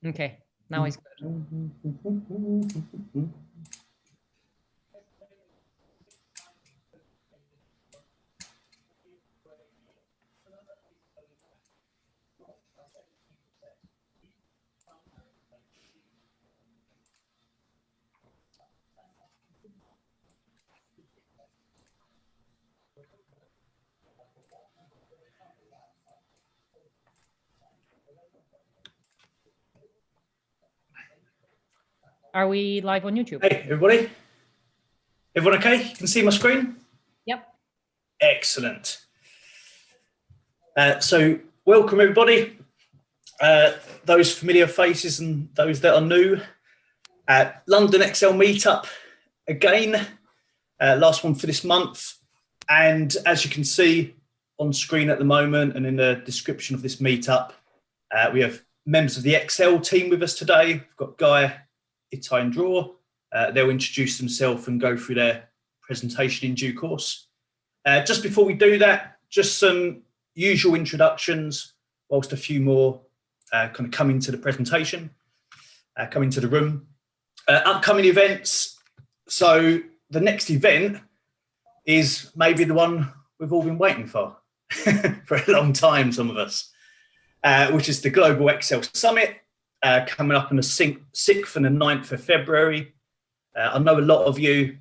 Okay, now it's good. Are we live on YouTube? Hey, everybody. Everyone okay? You can see my screen? Yep. Excellent. So welcome, everybody. Those familiar faces and those that are new. London Excel Meetup again. Last one for this month. And as you can see on screen at the moment and in the description of this meetup, we have members of the Excel team with us today. We've got Guy, Itai and Dror. They'll introduce themselves and go through their presentation in due course. Just before we do that, just some usual introductions, whilst a few more kind of come into the presentation, come into the room. Upcoming events. So the next event is maybe the one we've all been waiting for for a long time, some of us, which is the Global Excel Summit, coming up on the 6th and the 9th of February. I know a lot of you,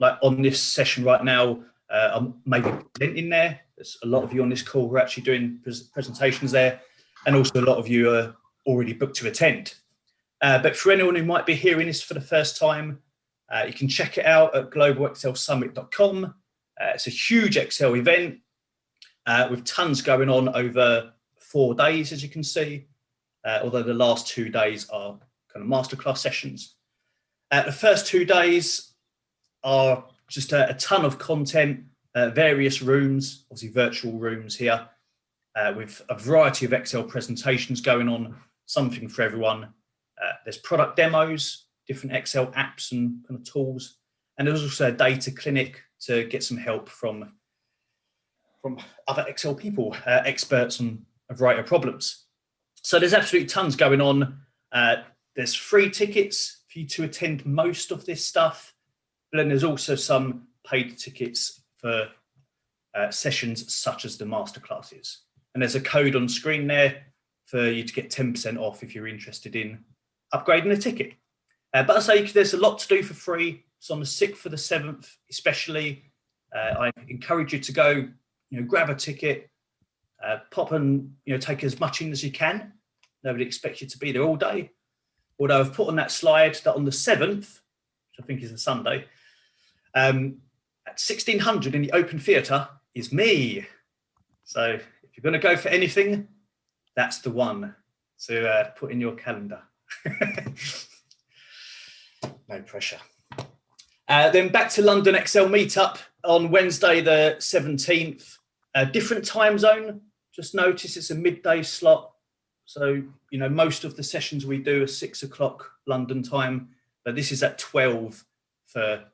like on this session right now, are maybe in there. There's a lot of you on this call who are actually doing presentations there, and also a lot of you are already booked to attend. But for anyone who might be hearing this for the first time, you can check it out at globalexcelsummit.com. It's a huge Excel event with tons going on over 4 days, as you can see, although the last 2 days are kind of masterclass sessions. The first 2 days are just a ton of content, various rooms, obviously virtual rooms here, with a variety of Excel presentations going on, something for everyone. There's product demos, different Excel apps and kind of tools, and there's also a data clinic to get some help from other Excel people, experts on a variety of problems. So there's absolutely tons going on. There's free tickets for you to attend most of this stuff, but then there's also some paid tickets for sessions such as the masterclasses. And there's a code on screen there for you to get 10% off if you're interested in upgrading a ticket. But I say there's a lot to do for free. So on the 6th or the 7th, especially, I encourage you to go, grab a ticket, pop and take as much in as you can. Nobody expects you to be there all day. Although I've put on that slide that on the 7th, which I think is a Sunday, at 1600 in the open theatre is me. So if you're going to go for anything, that's the one to put in your calendar. No pressure. Then back to London Excel Meetup on Wednesday the 17th. Different time zone. Just notice it's a midday slot. So, most of the sessions we do are 6 o'clock London time, but this is at 12 for,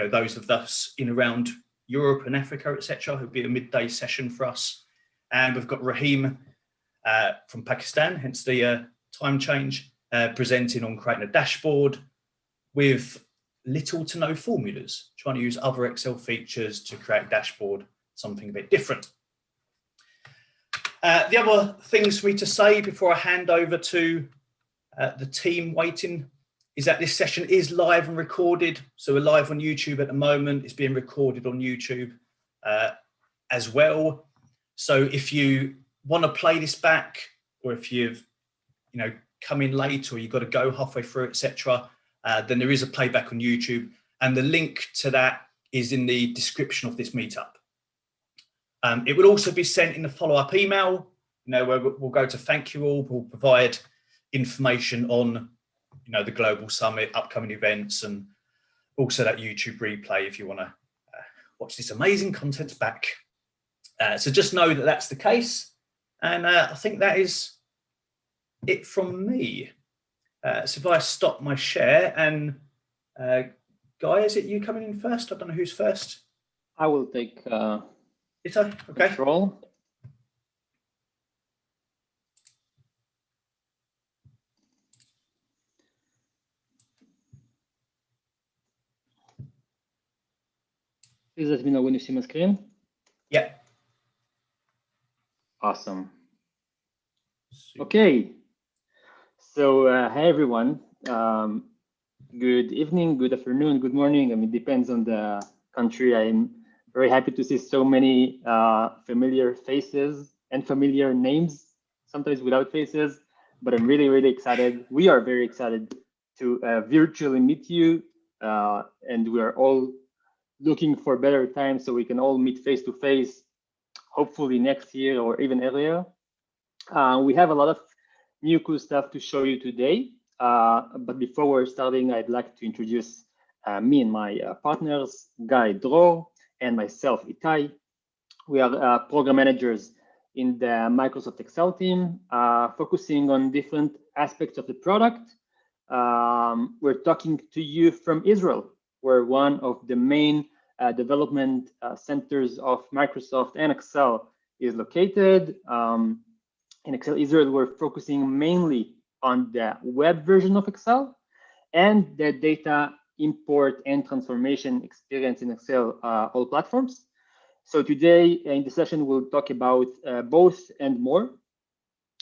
those of us in around Europe and Africa, etc. It'll be a midday session for us. And we've got Rahim from Pakistan, hence the time change, presenting on creating a dashboard with little to no formulas, trying to use other Excel features to create a dashboard, something a bit different. The other things for me to say before I hand over to the team waiting is that this session is live and recorded. So we're live on YouTube at the moment. It's being recorded on YouTube as well. So if you want to play this back, or if you've come in late or you've got to go halfway through, etc., then there is a playback on YouTube, and the link to that is in the description of this meetup. It will also be sent in the follow-up email, where we'll go to thank you all. We'll provide information on, the Global Summit, upcoming events, and also that YouTube replay if you want to watch this amazing content back. So just know that that's the case, and I think that is it from me. So if I stop my share, and Guy, is it you coming in first? I don't know who's first. I will take okay. Please let me know when you see my screen. Yeah. Awesome. Okay. So, hi everyone. Good evening, good afternoon, good morning. I mean, it depends on the country. I'm very happy to see so many familiar faces and familiar names, sometimes without faces, but I'm really, really excited. We are very excited to virtually meet you, and we are all looking for better times so we can all meet face to face, hopefully next year or even earlier. We have a lot of new cool stuff to show you today. But before we're starting, I'd like to introduce me and my partners, Guy Dror, and myself, Itai. We are program managers in the Microsoft Excel team, focusing on different aspects of the product. We're talking to you from Israel. We're one of the main development centers of Microsoft and Excel is located. In Excel Israel, we're focusing mainly on the web version of Excel and the data import and transformation experience in Excel, all platforms. So today in the session, we'll talk about both and more.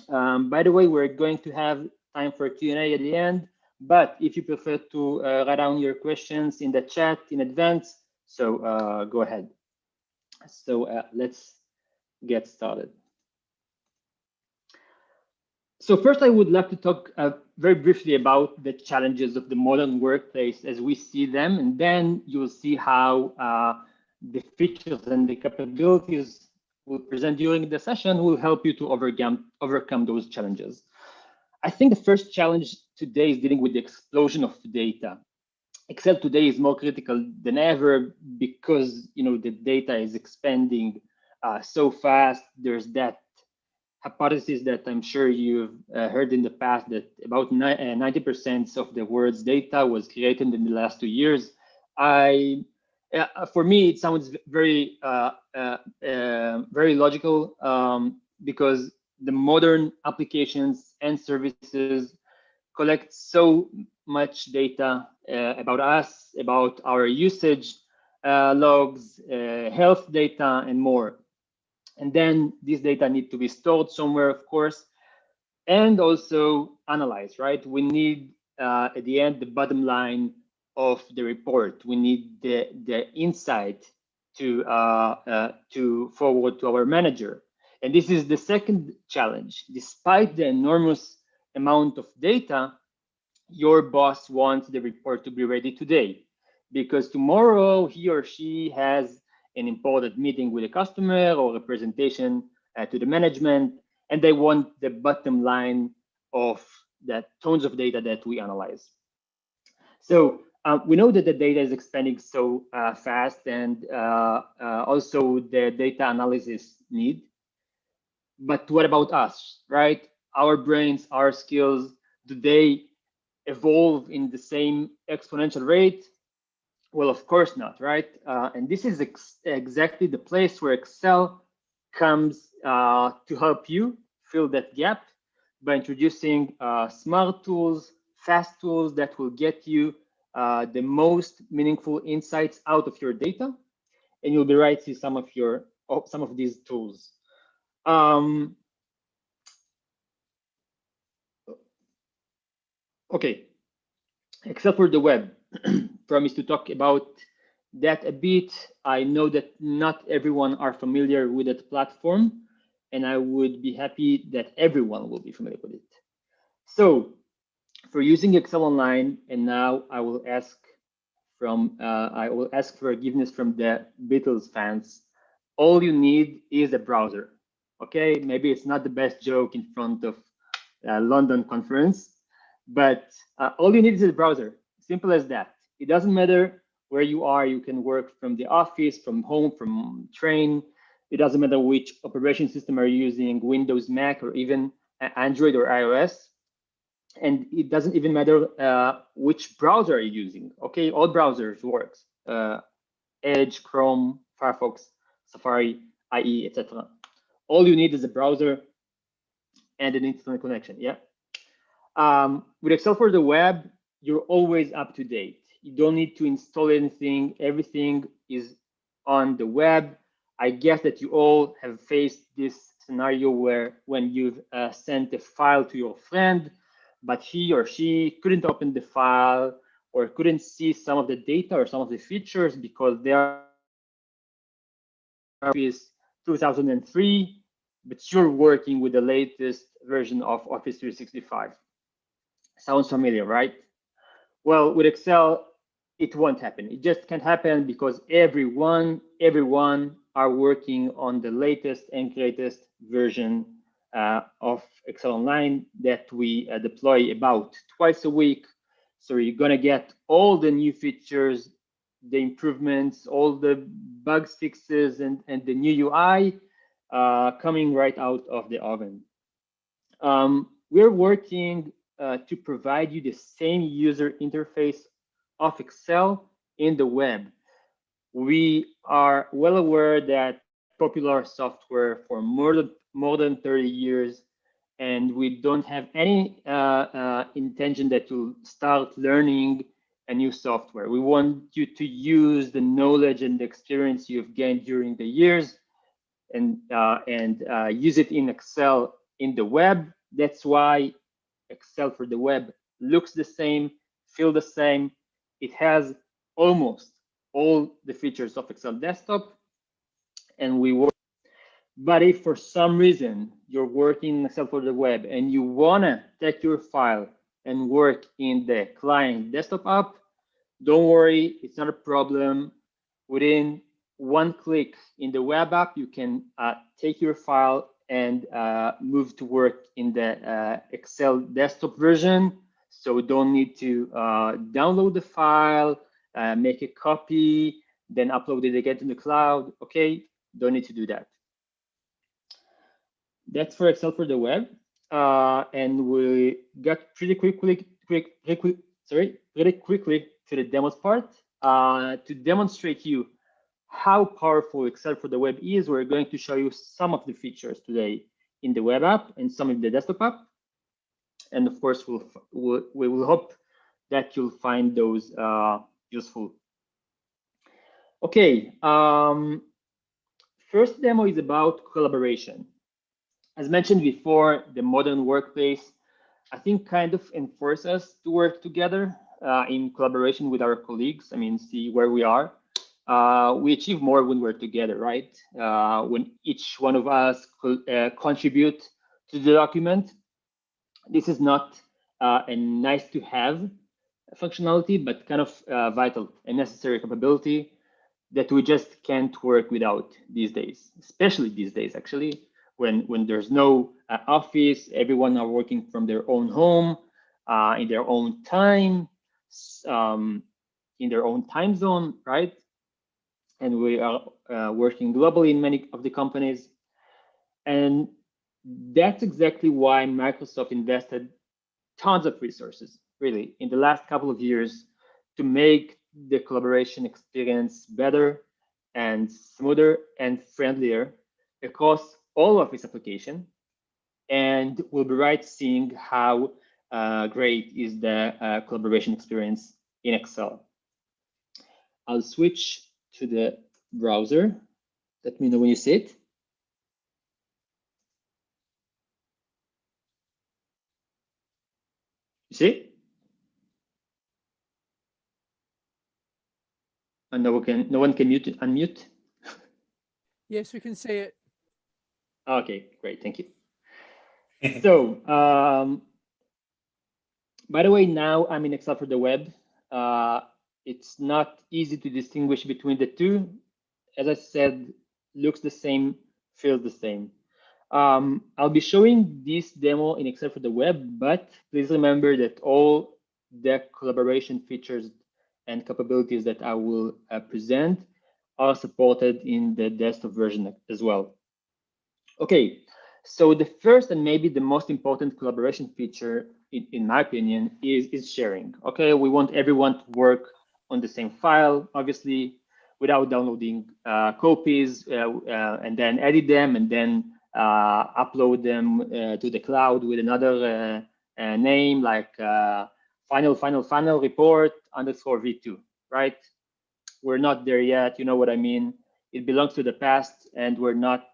By the way, we're going to have time for Q&A at the end, but if you prefer to write down your questions in the chat in advance, so go ahead. So let's get started. So first, I would like to talk very briefly about the challenges of the modern workplace as we see them, and then you'll see how the features and the capabilities we'll present during the session will help you to overcome those challenges. I think the first challenge today is dealing with the explosion of data. Excel today is more critical than ever because the data is expanding so fast. There's that hypothesis that I'm sure you've heard in the past that about 90% of the world's data was created in the last 2 years. For me, it sounds very, very logical because the modern applications and services collect so much data about us, about our usage logs, health data, and more. And then this data need to be stored somewhere, of course, and also analyzed, right? We need, at the end, the bottom line of the report. We need the insight to forward to our manager. And this is the second challenge. Despite the enormous amount of data, your boss wants the report to be ready today, because tomorrow he or she has an important meeting with a customer or a presentation to the management, and they want the bottom line of that tons of data that we analyze. So we know that the data is expanding so fast, and also the data analysis need. But what about us, right? Our brains, our skills, do they evolve in the same exponential rate? Well, of course not, right? And this is exactly the place where Excel comes to help you fill that gap by introducing smart tools, fast tools that will get you the most meaningful insights out of your data. And you'll be right to see some of these tools. Okay, Excel for the web. Promise to talk about that a bit. I know that not everyone are familiar with that platform, and I would be happy that everyone will be familiar with it. So for using Excel online, and now I will ask forgiveness from the Beatles fans. All you need is a browser. Okay, maybe it's not the best joke in front of London conference, but all you need is a browser. Simple as that. It doesn't matter where you are. You can work from the office, from home, from train. It doesn't matter which operation system are you using, Windows, Mac, or even Android or iOS. And it doesn't even matter which browser are you using. Okay, all browsers works. Edge, Chrome, Firefox, Safari, IE, etc. All you need is a browser and an internet connection. Yeah. With Excel for the web, you're always up to date. You don't need to install anything. Everything is on the web. I guess that you all have faced this scenario where when you've sent a file to your friend, but he or she couldn't open the file or couldn't see some of the data or some of the features because they are Office 2003, but you're working with the latest version of Office 365. Sounds familiar, right? Well, with Excel, it won't happen. It just can't happen because everyone are working on the latest and greatest version of Excel Online that we deploy about twice a week. So you're gonna get all the new features, the improvements, all the bugs fixes, and the new UI coming right out of the oven. We're working to provide you the same user interface of Excel in the web. We are well aware that popular software for more than 30 years, and we don't have any intention that you'll start learning a new software. We want you to use the knowledge and the experience you've gained during the years and use it in Excel in the web. That's why Excel for the web looks the same, feels the same. It has almost all the features of Excel desktop, and we work. But if for some reason you're working in Excel for the web and you wanna take your file and work in the client desktop app, don't worry, it's not a problem. Within one click in the web app, you can take your file and move to work in the Excel desktop version. So we don't need to download the file, make a copy, then upload it again to the cloud. Okay, don't need to do that. That's for Excel for the web. And we got pretty quickly to the demos part. To demonstrate you how powerful Excel for the web is, we're going to show you some of the features today in the web app and some in the desktop app. And of course, we will hope that you'll find those useful. Okay, first demo is about collaboration. As mentioned before, the modern workplace, I think, kind of enforces us to work together in collaboration with our colleagues. I mean, see where we are. We achieve more when we're together, right? When each one of us contribute to the document. This is not a nice to have functionality, but kind of vital and necessary capability that we just can't work without these days, especially these days, actually, when there's no office, everyone are working from their own home, in their own time, in their own time zone, right? And we are working globally in many of the companies. And that's exactly why Microsoft invested tons of resources, really, in the last couple of years to make the collaboration experience better and smoother and friendlier across all of its applications. And we'll be right seeing how great is the collaboration experience in Excel. I'll switch to the browser. Let me know when you see it. You see? And no one can unmute. Yes, we can see it. Okay, great, thank you. So, by the way, now I'm in Excel for the web. It's not easy to distinguish between the two. As I said, looks the same, feels the same. I'll be showing this demo in Excel for the web, but please remember that all the collaboration features and capabilities that I will present are supported in the desktop version as well. Okay, so the first and maybe the most important collaboration feature, in my opinion, is sharing. Okay, we want everyone to work on the same file, obviously, without downloading copies and then edit them and then upload them to the cloud with another name like final report _v2, right? We're not there yet, you know what I mean. it belongs to the past, and we're not.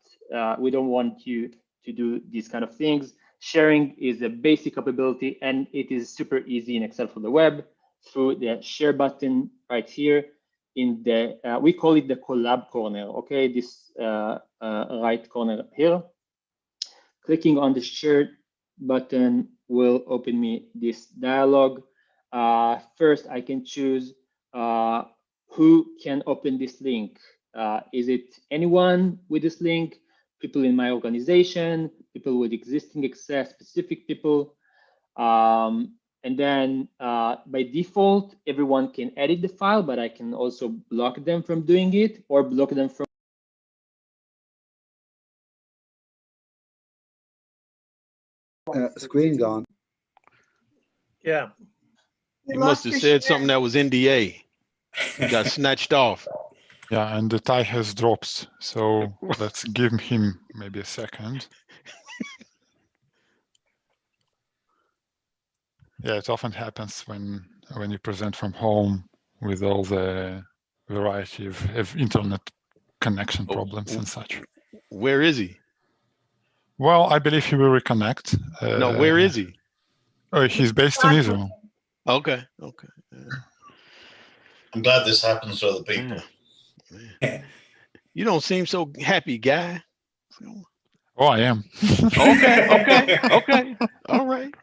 We don't want you to do these kind of things. Sharing is a basic capability, and it is super easy in Excel for the web through the share button right here in the, we call it the collab corner, okay? This right corner here. Clicking on the share button will open me this dialog. First, I can choose who can open this link. Is it anyone with this link? People in my organization, people with existing access, specific people. And then by default, everyone can edit the file, but I can also block them from doing it or block them from screen gone. Yeah. You must have said something that was NDA. It got snatched off. Yeah, and the tie has dropped. So let's give him maybe a second. Yeah, it often happens when you present from home with all the variety of internet connection problems and such. Where is he? Well, I believe he will reconnect. No, where is he? Oh, he's based in Israel. Okay, okay. I'm glad this happens to other people. Yeah. You don't seem so happy, guy. Oh, I am. Okay. All right.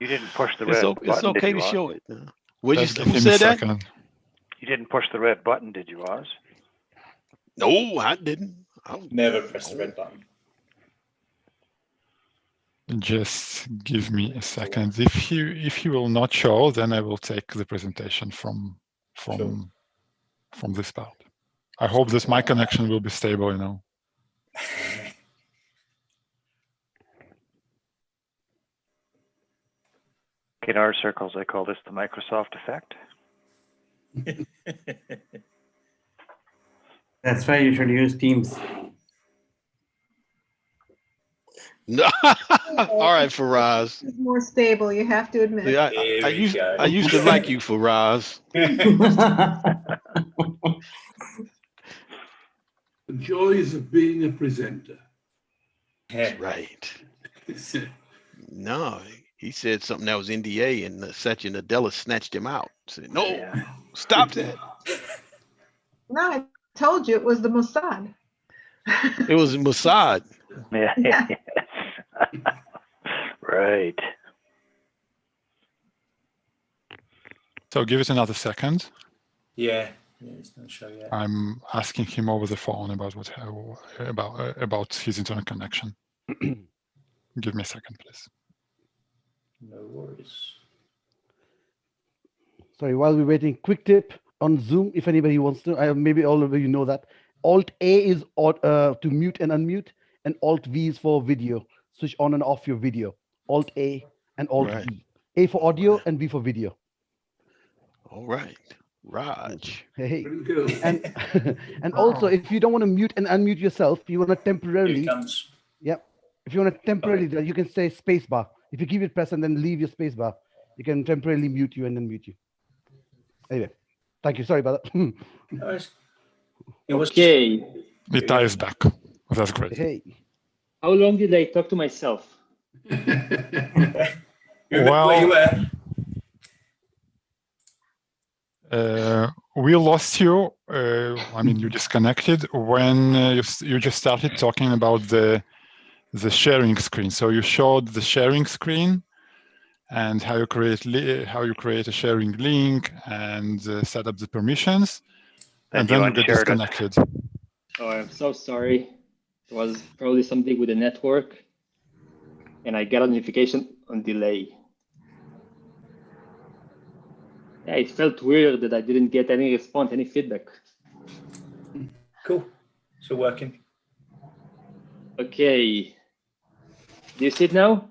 You didn't push the red button. It's okay did to you, show Oz? it. Who Give said that? second. You didn't push the red button, did you, Oz? No, I didn't. Never press the red button. Just give me a second. If he will not show, then I will take the presentation from this part. I hope this my connection will be stable, you know. In our circles, I call this the Microsoft effect. That's why you should use Teams. No. All right, Faraz. It's more stable, you have to admit. Yeah, I used to like you, Faraz. The joys of being a presenter. That's right. No, he said something that was NDA, and Satya Nadella snatched him out. Said, "No, stop that." No, I told you it was the Mossad. It was Mossad. Yeah. Right. So give it another second. Yeah, it's not show yet. I'm asking him over the phone about about his internet connection. Give me a second, please. No worries. Sorry, while we're waiting, quick tip on Zoom, if anybody wants to, maybe all of you know that. Alt-A is to mute and unmute, and Alt-V is for video. Switch on and off your video. Alt-A and Alt-V. Right. A for audio and V for video. All right, Raj. Hey. And also, if you don't want to mute and unmute yourself, you want to temporarily. Yep. If you want to temporarily, you can say spacebar. If you keep it pressed and then leave your spacebar, you can temporarily mute you and then mute you. Anyway, thank you. Sorry about that. Okay. Itai is back. That's great. Hey. How long did I talk to myself? We lost you. I mean, you disconnected when you just started talking about the sharing screen. So you showed the sharing screen and how you create a sharing link and set up the permissions, and then you get disconnected. Oh, I'm so sorry. It was probably something with the network, and I got a notification on delay. Yeah, it felt weird that I didn't get any response, any feedback. Cool. So working. Okay. Do you see it now?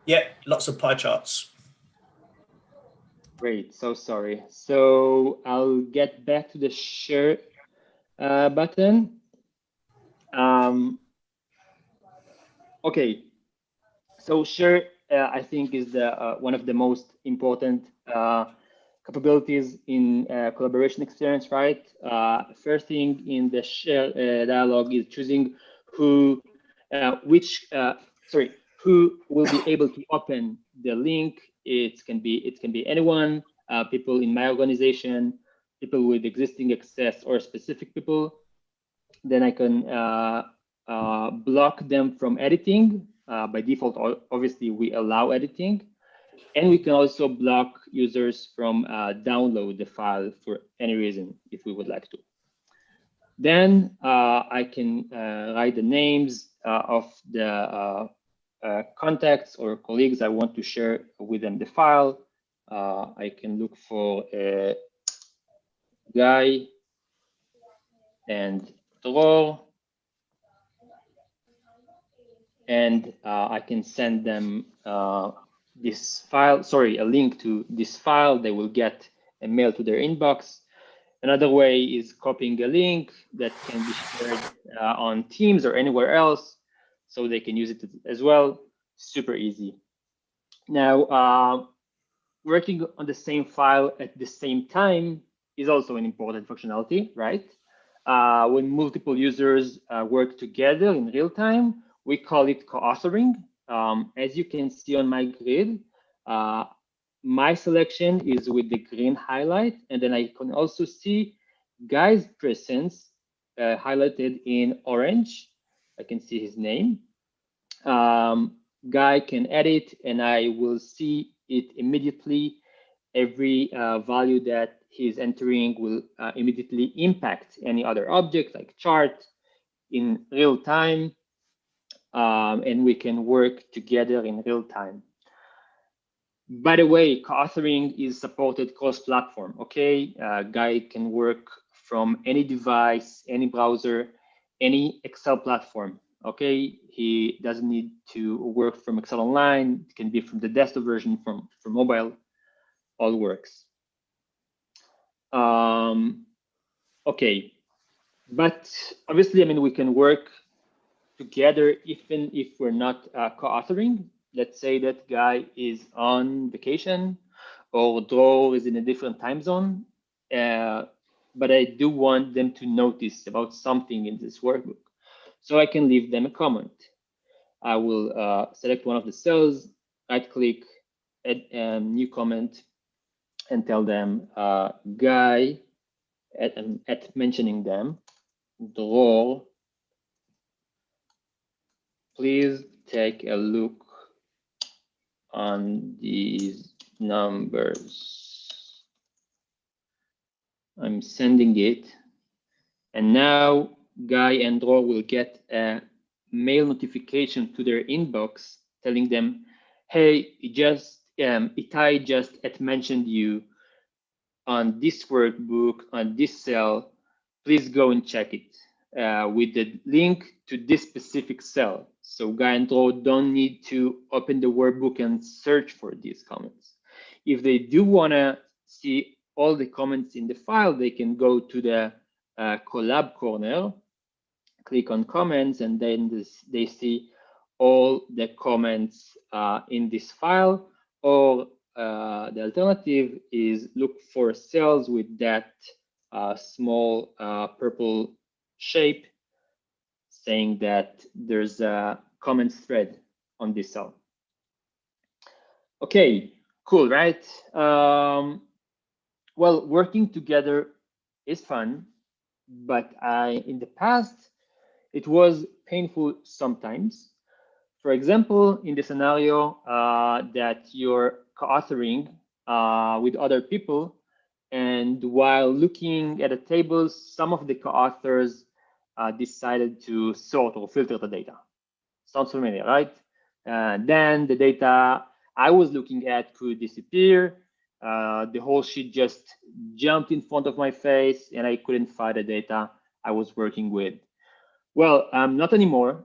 Yeah, lots of pie charts. Great, so sorry. So I'll get back to the share button. Okay, so share I think is the one of the most important capabilities in collaboration experience, right? First thing in the share dialog is choosing who will be able to open the link. It can be anyone, people in my organization, people with existing access, or specific people. Then I can block them from editing. By default, obviously, we allow editing. And we can also block users from download the file for any reason if we would like to. Then I can write the names of the contacts or colleagues I want to share with them the file. I can look for a Guy and Dror, and I can send them this file, a link to this file. They will get a mail to their inbox. Another way is copying a link that can be shared on Teams or anywhere else, so they can use it as well. Super easy. Now, working on the same file at the same time is also an important functionality, right? When multiple users work together in real time, we call it co-authoring. As you can see on my grid, my selection is with the green highlight, and then I can also see Guy's presence highlighted in orange. I can see his name. Guy can edit, and I will see it immediately. Every value that he's entering will immediately impact any other object like chart in real time, and we can work together in real time. By the way, co-authoring is supported cross-platform, okay? Guy can work from any device, any browser, any Excel platform, okay? He doesn't need to work from Excel Online. It can be from the desktop version, from mobile, all works. Okay, but obviously, I mean, we can work together even if we're not co-authoring. Let's say that Guy is on vacation or Dror is in a different time zone, but I do want them to notice about something in this workbook. So I can leave them a comment. I will select one of the cells, right-click, add a new comment, and tell them Guy, at mentioning them, Dror, please take a look on these numbers. I'm sending it. And now Guy and Dror will get a mail notification to their inbox telling them, hey, Itai just mentioned you on this workbook, on this cell. Please go and check it with the link to this specific cell. So Guy and Dror don't need to open the workbook and search for these comments. If they do want to see all the comments in the file, they can go to the collab corner, click on comments, and then they see all the comments in this file. Or the alternative is look for cells with that small purple shape saying that there's a comment thread on this cell. Okay, cool, right? Well, working together is fun, but in the past, it was painful sometimes. For example, in the scenario that you're co-authoring with other people, and while looking at the tables, some of the co-authors decided to sort or filter the data. Sounds familiar, right? Then the data I was looking at could disappear. The whole sheet just jumped in front of my face, and I couldn't find the data I was working with. Well, not anymore.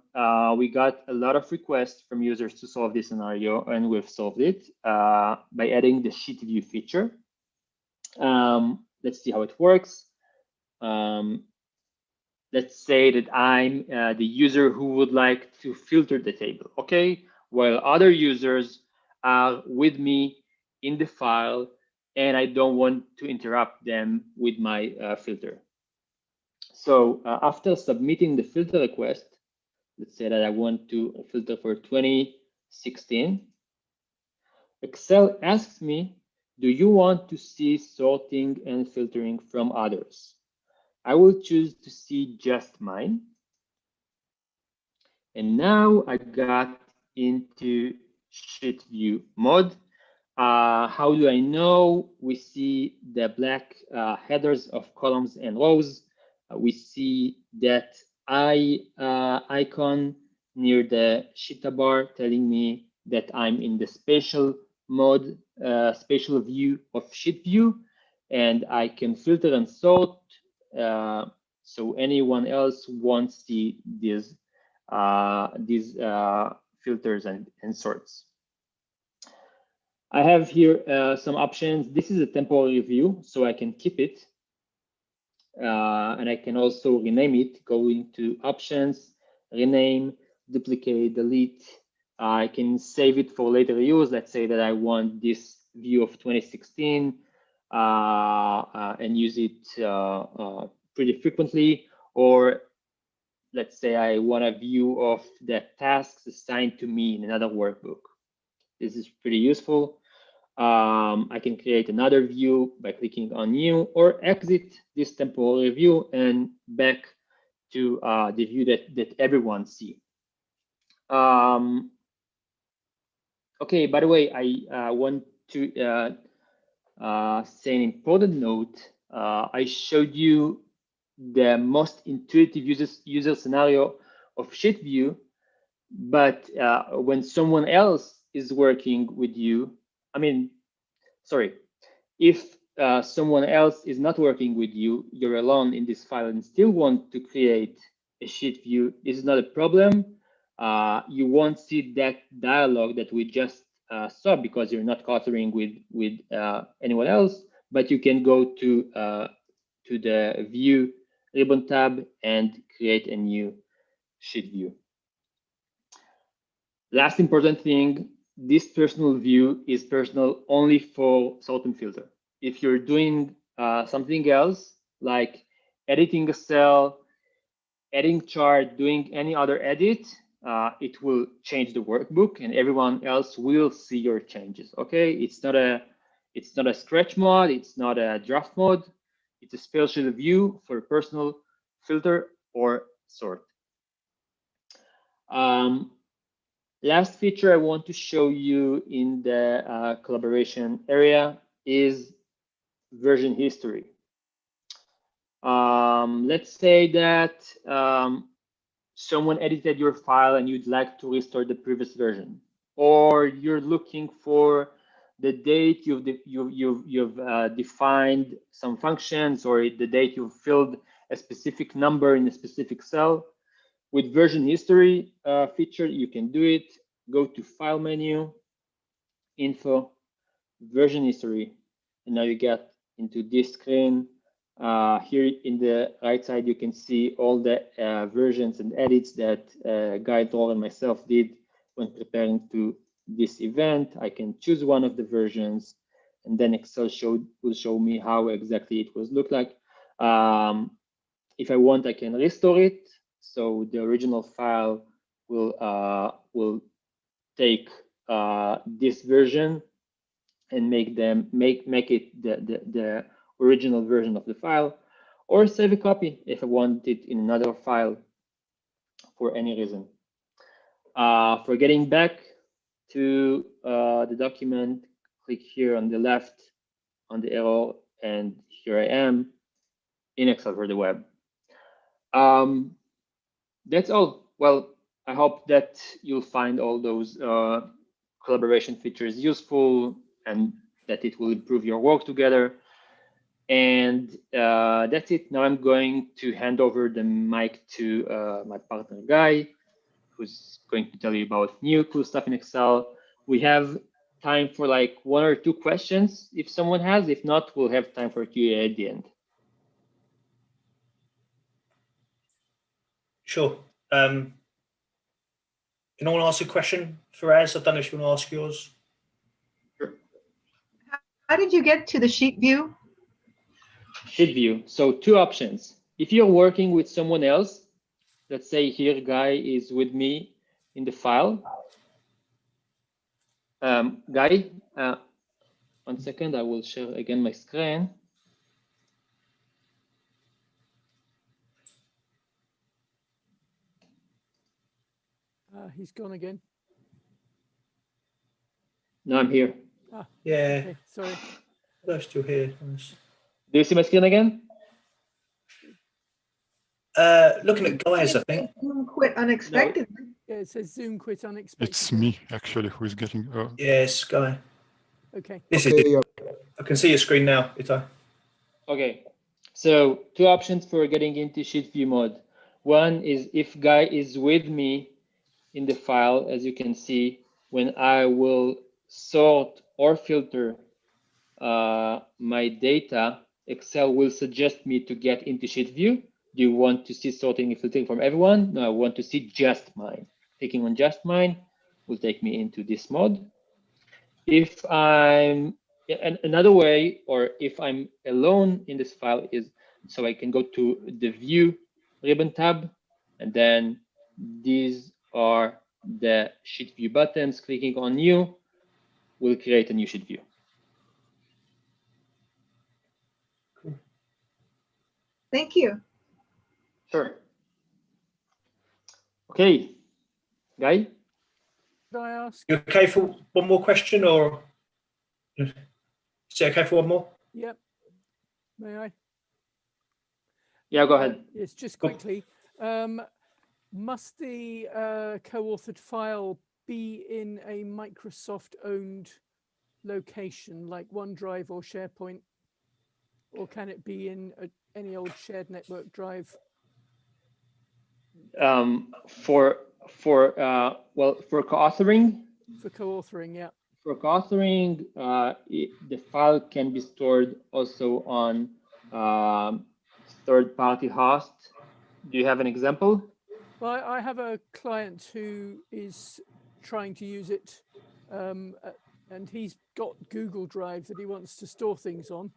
We got a lot of requests from users to solve this scenario, and we've solved it by adding the sheet view feature. Let's see how it works. Let's say that I'm the user who would like to filter the table, okay? While other users are with me in the file and I don't want to interrupt them with my filter. So after submitting the filter request, let's say that I want to filter for 2016, Excel asks me, do you want to see sorting and filtering from others? I will choose to see just mine. And now I got into sheet view mode. How do I know? We see the black headers of columns and rows. We see that icon near the sheet bar telling me that I'm in the spatial mode, spatial view of sheet view, and I can filter and sort. So anyone else won't see these filters and sorts. I have here some options. This is a temporary view, so I can keep it. And I can also rename it, go into options, rename, duplicate, delete. I can save it for later use. Let's say that I want this view of 2016 and use it pretty frequently. Or let's say I want a view of the tasks assigned to me in another workbook. This is pretty useful. I can create another view by clicking on new, or exit this temporary view and back to the view that everyone sees. Okay, by the way, I want to say an important note. I showed you the most intuitive user scenario of sheet view, but when someone else is working with you, if someone else is not working with you, you're alone in this file and still want to create a sheet view, this is not a problem. You won't see that dialogue that we just saw because you're not authoring with anyone else, but you can go to the View ribbon tab and create a new sheet view. Last important thing, this personal view is personal only for sort and filter. If you're doing something else, like editing a cell, adding chart, doing any other edit, it will change the workbook and everyone else will see your changes. Okay, it's not a stretch mode, it's not a draft mode, it's a spatial view for personal filter or sort. Last feature I want to show you in the collaboration area is version history. Let's say that someone edited your file and you'd like to restore the previous version, or you're looking for the date you've defined some functions, or the date you've filled a specific number in a specific cell. With version history feature, you can do it. Go to File menu, Info, Version History, and now you get into this screen. Here in the right side, you can see all the versions and edits that Guy, Dror, and myself did when preparing to this event. I can choose one of the versions, and then Excel will show me how exactly it will look like. If I want, I can restore it. So the original file will take this version and make it the original version of the file, or save a copy if I want it in another file for any reason. For getting back to the document, click here on the left on the arrow, and here I am in Excel for the web. That's all. Well, I hope that you'll find all those collaboration features useful and that it will improve your work together. And that's it. Now I'm going to hand over the mic to my partner, Guy, who's going to tell you about new cool stuff in Excel. We have time for like 1 or 2 questions if someone has. If not, we'll have time for Q&A at the end. Sure. Can I ask a question, Faraz? I don't know if you want to ask yours. Sure. How did you get to the sheet view? Sheet view. So two options. If you're working with someone else, let's say here Guy is with me in the file. Guy, 1 second, I will share again my screen. He's gone again. No, I'm here. Ah, Yeah. okay, sorry. They're still here. Do you see my screen again? Looking at Guy's, I think. Zoom quit unexpectedly. Yeah, it says Zoom quit unexpectedly. It's me actually who is getting. Yes, Guy. Okay. This is it. I can see your screen now, Itai. Okay. So two options for getting into sheet view mode. One is if Guy is with me in the file, as you can see, when I will sort or filter my data, Excel will suggest me to get into sheet view. Do you want to see sorting and filtering from everyone? No, I want to see just mine. Clicking on just mine will take me into this mode. If I'm another way, or if I'm alone in this file, is so I can go to the view ribbon tab, and then these are the sheet view buttons. Clicking on new will create a new sheet view. Thank you. Sure. Okay, Guy? Could I ask? You okay for one more question, or is it okay for one more? Yep. May I? Yeah, go ahead. Yes, just quickly. Must the co-authored file be in a Microsoft-owned location like OneDrive or SharePoint, or can it be in any old shared network drive? For co-authoring. For co-authoring, yeah. For co-authoring, the file can be stored also on third-party host. Do you have an example? Well, I have a client who is trying to use it, and he's got Google Drive that he wants to store things on.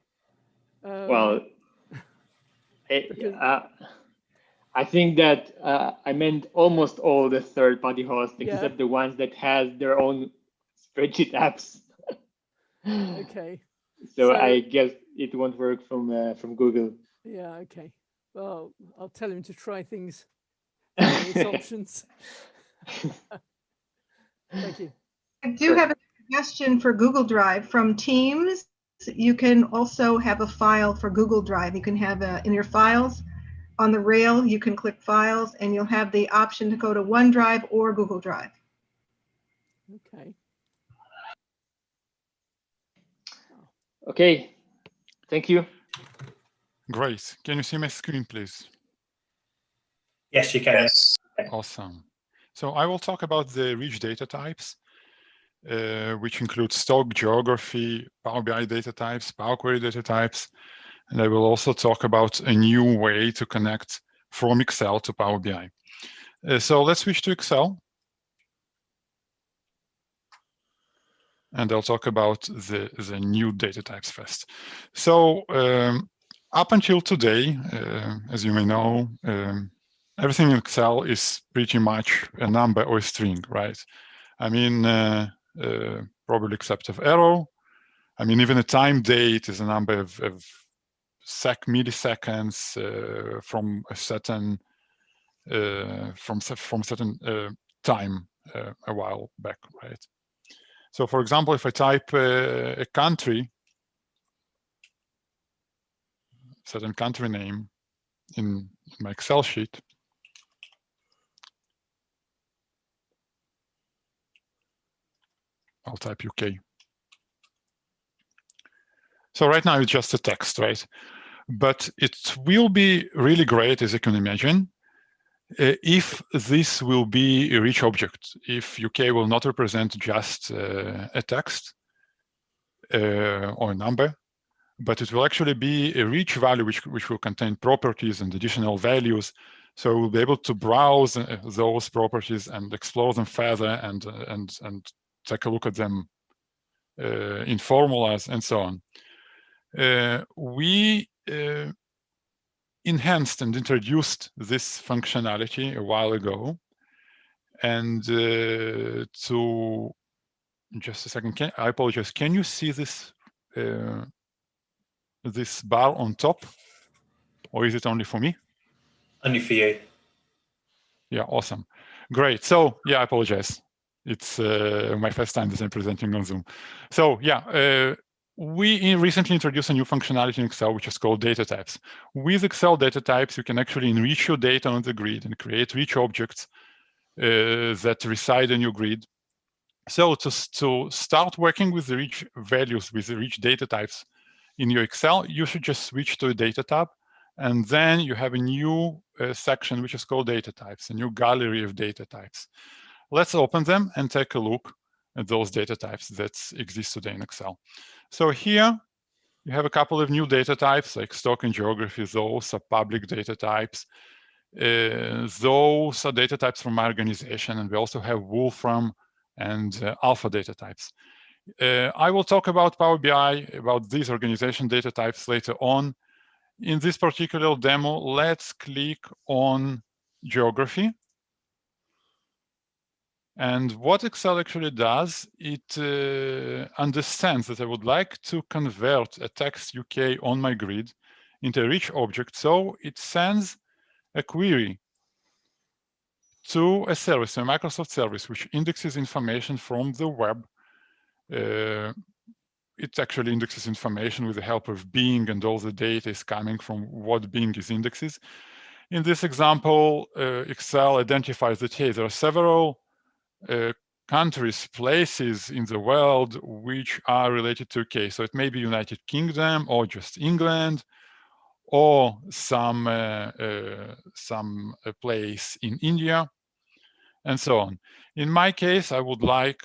Well, I think that I meant almost all the third-party hosts, except the ones that has their own spreadsheet apps. Okay. So I guess it won't work from Google. Yeah. Okay. Well, I'll tell him to try things. Various options. Thank you. I do have a suggestion for Google Drive from Teams. You can also have a file for Google Drive. You can have in your files on the rail, you can click files and you'll have the option to go to OneDrive or Google Drive. Okay. Okay. Thank you. Great. Can you see my screen, please? Yes, you can. Yes. Awesome. So I will talk about the rich data types, which include stock, geography, Power BI data types, Power Query data types, and I will also talk about a new way to connect from Excel to Power BI. So let's switch to Excel. And I'll talk about the new data types first. So up until today, as you may know, everything in Excel is pretty much a number or a string, right? I mean, probably except of arrow. I mean, even a time date is a number of milliseconds from a certain certain time a while back, right? So, for example, if I type a country, certain country name in my Excel sheet, I'll type UK. So right now it's just a text, right? But it will be really great, as you can imagine, if this will be a rich object, if UK will not represent just a text or a number, but it will actually be a rich value which will contain properties and additional values. So we'll be able to browse those properties and explore them further and take a look at them in formulas, and so on. We enhanced and introduced this functionality a while ago. And to just a second, I apologize. Can you see this this bar on top, or is it only for me? Only for you. Yeah, awesome, great. So yeah, I apologize. It's my first time that I'm presenting on Zoom. So yeah, we recently introduced a new functionality in Excel, which is called data types. With Excel data types, you can actually enrich your data on the grid and create rich objects that reside in your grid. So to start working with the rich values, with the rich data types in your Excel, you should just switch to a data tab. And then you have a new section, which is called data types, a new gallery of data types. Let's open them and take a look at those data types that exist today in Excel. So here you have a couple of new data types like stock and geography. Those are public data types. Those are data types from my organization, and we also have Wolfram and Alpha data types. I will talk about Power BI, about these organization data types later on. In this particular demo, let's click on geography. And what Excel actually does, it understands that I would like to convert a text UK on my grid into a rich object. So it sends a query to a service, a Microsoft service, which indexes information from the web. It actually indexes information with the help of Bing, and all the data is coming from what Bing is indexes. In this example, Excel identifies that, hey, there are several countries, places in the world which are related to UK. So it may be United Kingdom, or just England, or some place in India, and so on. In my case, I would like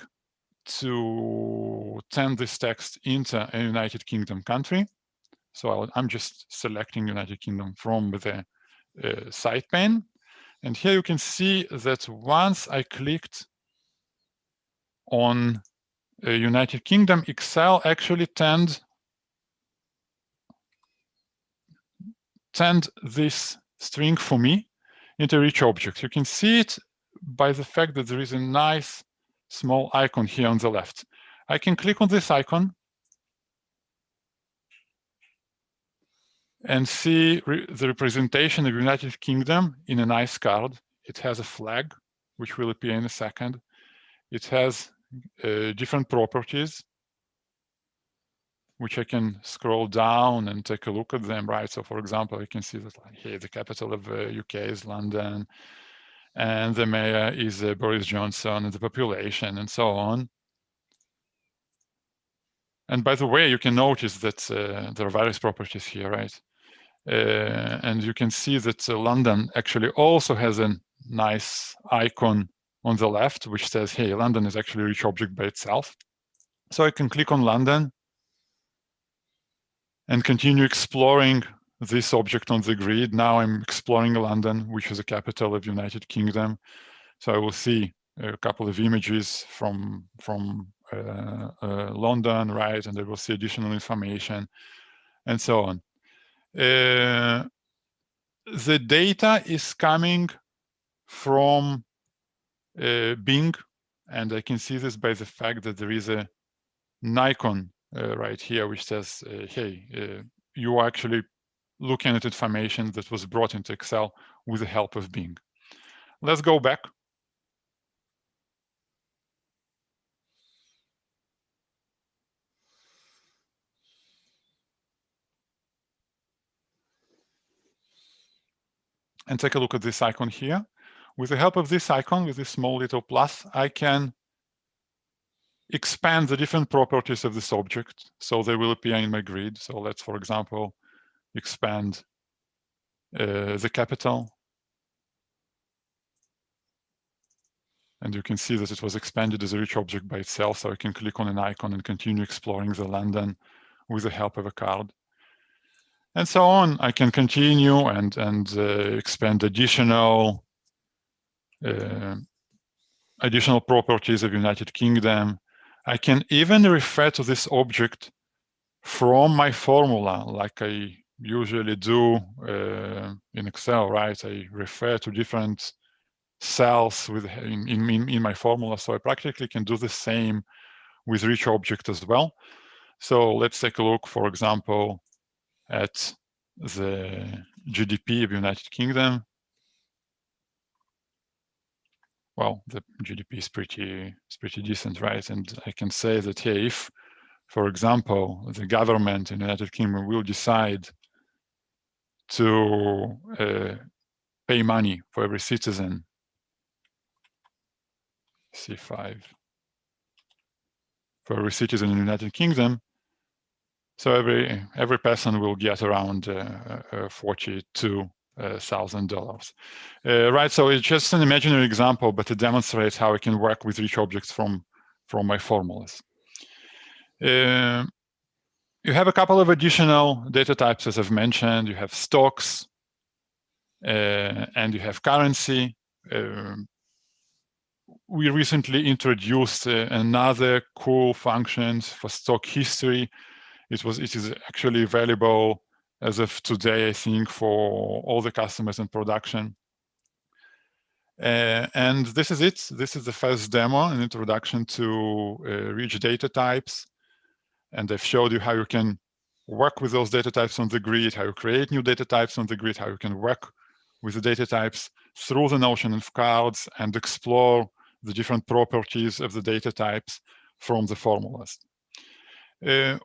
to turn this text into a United Kingdom country. So I'm just selecting United Kingdom from the side pane. And here you can see that once I clicked on United Kingdom, Excel actually turned this string for me into a rich object. You can see it by the fact that there is a nice small icon here on the left. I can click on this icon and see the representation of United Kingdom in a nice card. It has a flag, which will appear in a second. It has different properties, which I can scroll down and take a look at them, right? So for example, you can see that like, here, the capital of UK is London, and the mayor is Boris Johnson, and the population, and so on. And by the way, you can notice that there are various properties here, right? And you can see that London actually also has a nice icon on the left, which says, hey, London is actually a rich object by itself. So I can click on London and continue exploring this object on the grid. Now I'm exploring London, which is the capital of United Kingdom. So I will see a couple of images from London, right? And I will see additional information and so on. The data is coming from Bing, and I can see this by the fact that there is an icon right here which says, hey, you are actually looking at information that was brought into Excel with the help of Bing. Let's go back. And take a look at this icon here. With the help of this icon, with this small little plus, I can expand the different properties of this object, so they will appear in my grid. So let's, for example, expand the capital. And you can see that it was expanded as a rich object by itself, so I can click on an icon and continue exploring the London with the help of a card. And so on. I can continue and expand additional properties of United Kingdom. I can even refer to this object from my formula, like I usually do in Excel, right? I refer to different cells in my formula, so I practically can do the same with rich object as well. So let's take a look, for example, at the GDP of United Kingdom. Well, the GDP is pretty decent, right? And I can say that here, if, for example, the government in the United Kingdom will decide to pay money for every citizen, C5, for every citizen in the United Kingdom, so every person will get around $42,000. Right, so it's just an imaginary example, but it demonstrates how I can work with rich objects from my formulas. You have a couple of additional data types, as I've mentioned. You have stocks, and you have currency. We recently introduced another cool function for stock history. It is actually available as of today, I think, for all the customers in production. And this is it. This is the first demo, an introduction to rich data types. And I've showed you how you can work with those data types on the grid, how you create new data types on the grid, how you can work with the data types through the notion of cards and explore the different properties of the data types from the formulas.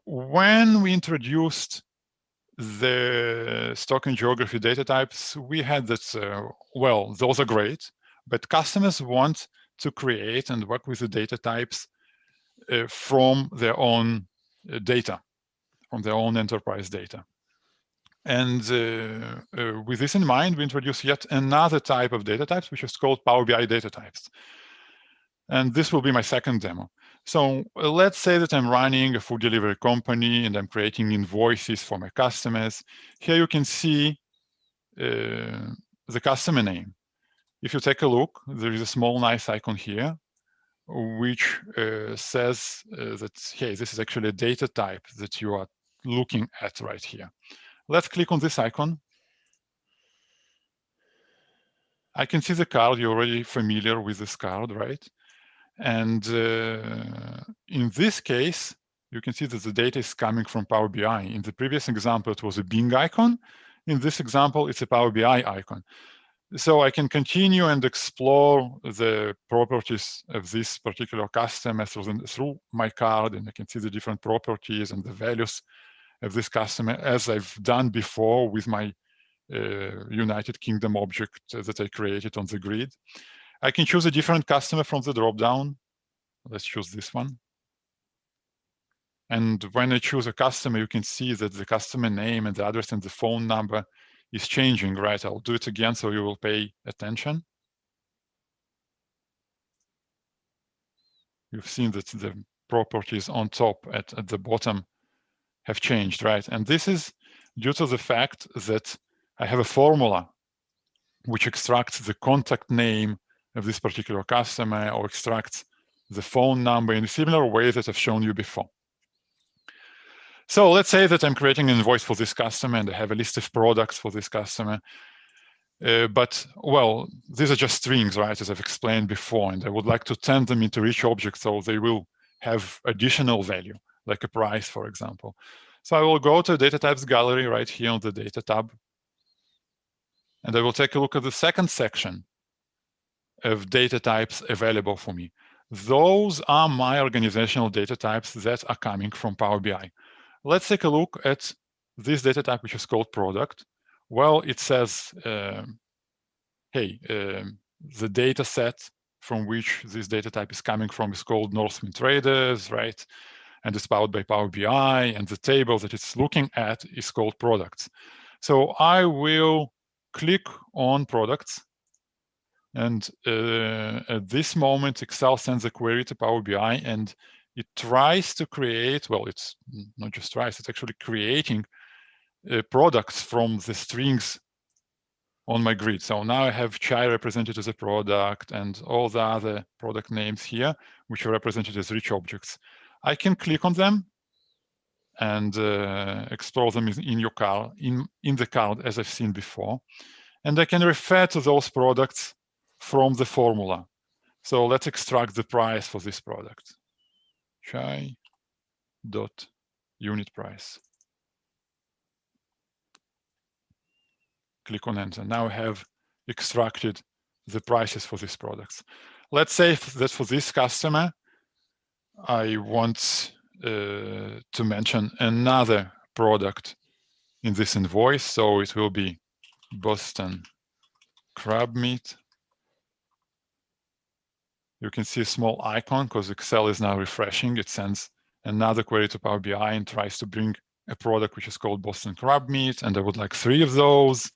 When we introduced the stock and geography data types, we had that, well, those are great, but customers want to create and work with the data types from their own data, from their own enterprise data. And with this in mind, we introduced yet another type of data types, which is called Power BI data types. And this will be my second demo. So let's say that I'm running a food delivery company and I'm creating invoices for my customers. Here you can see the customer name. If you take a look, there is a small nice icon here, which says that, hey, this is actually a data type that you are looking at right here. Let's click on this icon. I can see the card. You're already familiar with this card, right? And in this case, you can see that the data is coming from Power BI. In the previous example, it was a Bing icon. In this example, it's a Power BI icon. So I can continue and explore the properties of this particular customer through my card, and I can see the different properties and the values of this customer, as I've done before with my United Kingdom object that I created on the grid. I can choose a different customer from the dropdown. Let's choose this one. And when I choose a customer, you can see that the customer name and the address and the phone number is changing, right? I'll do it again so you will pay attention. You've seen that the properties on top at the bottom have changed, right? And this is due to the fact that I have a formula which extracts the contact name of this particular customer or extracts the phone number in a similar way that I've shown you before. So let's say that I'm creating an invoice for this customer and I have a list of products for this customer. But, well, these are just strings, right, as I've explained before, and I would like to turn them into rich objects so they will have additional value, like a price, for example. So I will go to Data Types Gallery right here on the Data tab, and I will take a look at the second section of data types available for me. Those are my organizational data types that are coming from Power BI. Let's take a look at this data type, which is called product. Well, it says, hey, the data set from which this data type is coming from is called Northwind Traders, right? And it's powered by Power BI, and the table that it's looking at is called products. So I will click on products, and at this moment, Excel sends a query to Power BI, and it tries to create, well, it's not just tries, it's actually creating products from the strings on my grid. So now I have chai represented as a product and all the other product names here, which are represented as rich objects. I can click on them and explore them in your card, in the card as I've seen before. And I can refer to those products from the formula. So let's extract the price for this product. Chai dot unit price. Click on enter. Now I have extracted the prices for these products. Let's say that for this customer, I want to mention another product in this invoice. So it will be Boston crab meat. You can see a small icon because Excel is now refreshing. It sends another query to Power BI and tries to bring a product which is called Boston crab meat. And I would like 3 of those.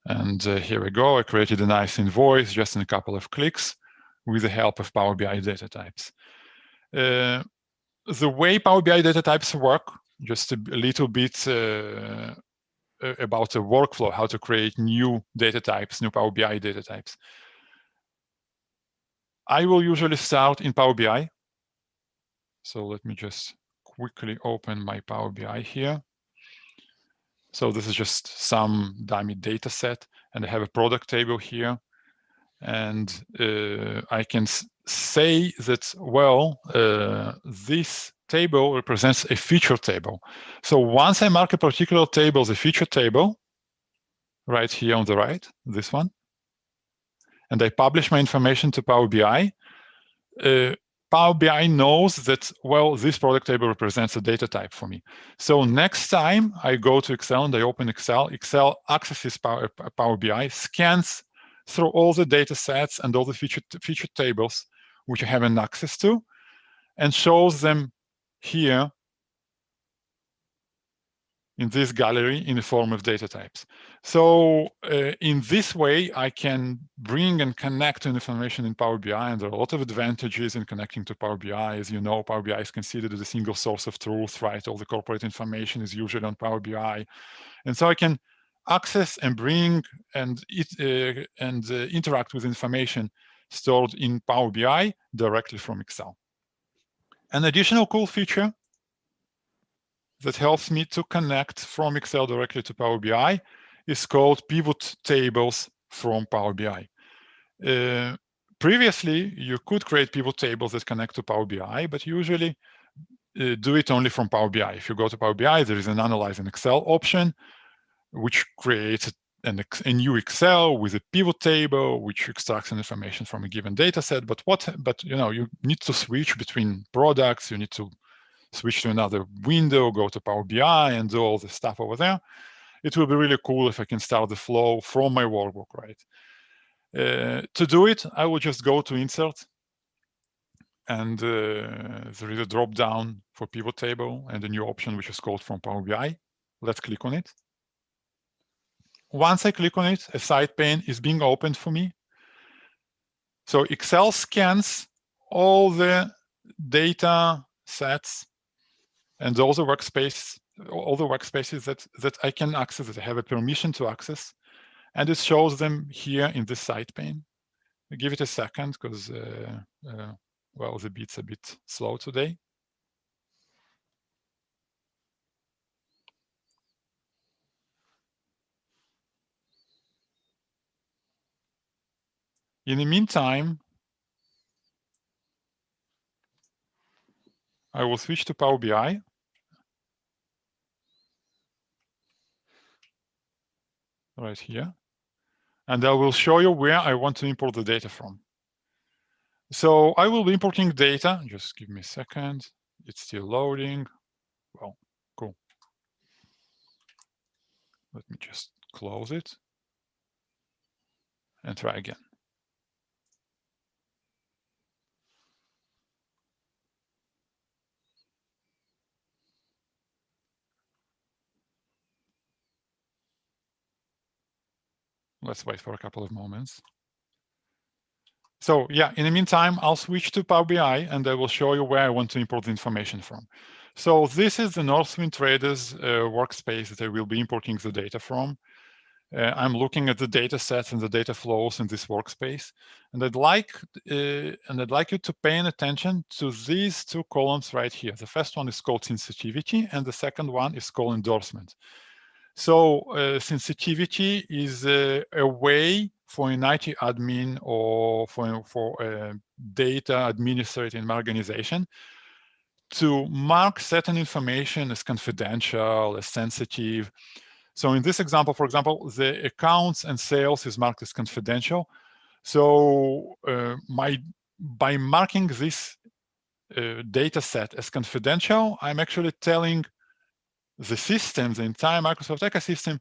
And here we go. I created a nice invoice just in a couple of clicks with the help of Power BI data types. The way Power BI data types work, just a little bit about a workflow, how to create new data types, new Power BI data types. I will usually start in Power BI. So let me just quickly open my Power BI here. So this is just some dummy data set, and I have a product table here. And I can say that, well, this table represents a feature table. So once I mark a particular table as a feature table, right here on the right, this one, and I publish my information to Power BI, Power BI knows that, well, this product table represents a data type for me. So next time I go to Excel and I open Excel, Excel accesses Power BI, scans through all the data sets and all the feature tables which I haven't access to, and shows them here in this gallery in the form of data types. So in this way, I can bring and connect to information in Power BI, and there are a lot of advantages in connecting to Power BI. As you know, Power BI is considered as a single source of truth, right? All the corporate information is usually on Power BI. And so I can access and bring and interact with information stored in Power BI directly from Excel. An additional cool feature that helps me to connect from Excel directly to Power BI is called pivot tables from Power BI. Previously, you could create pivot tables that connect to Power BI, but usually do it only from Power BI. If you go to Power BI, there is an Analyze in Excel option, which creates a new Excel with a pivot table, which extracts information from a given data set. But you know, you need to switch between products. You need to switch to another window, go to Power BI, and do all the stuff over there. It will be really cool if I can start the flow from my workbook, right? To do it, I will just go to Insert, and there is a drop down for pivot table and a new option which is called from Power BI. Let's click on it. Once I click on it, a side pane is being opened for me. So Excel scans all the data sets and all the workspaces that I can access, that I have a permission to access, and it shows them here in the side pane. I'll give it a second because, well, the bit's a bit slow today. In the meantime, I will switch to Power BI. Right here. And I will show you where I want to import the data from. So I will be importing data. Just give me a second. It's still loading. Well, cool. Let me just close it and try again. Let's wait for a couple of moments. So yeah, in the meantime, I'll switch to Power BI and I will show you where I want to import the information from. So this is the Northwind Traders workspace that I will be importing the data from. I'm looking at the data sets and the data flows in this workspace, and I'd like you to pay attention to these two columns right here. The first one is called sensitivity, and the second one is called endorsement. So sensitivity is a way for an IT admin or for a data administrator in my organization to mark certain information as confidential, as sensitive. So in this example, for example, the accounts and sales is marked as confidential. So by marking this data set as confidential, I'm actually telling the system, the entire Microsoft ecosystem,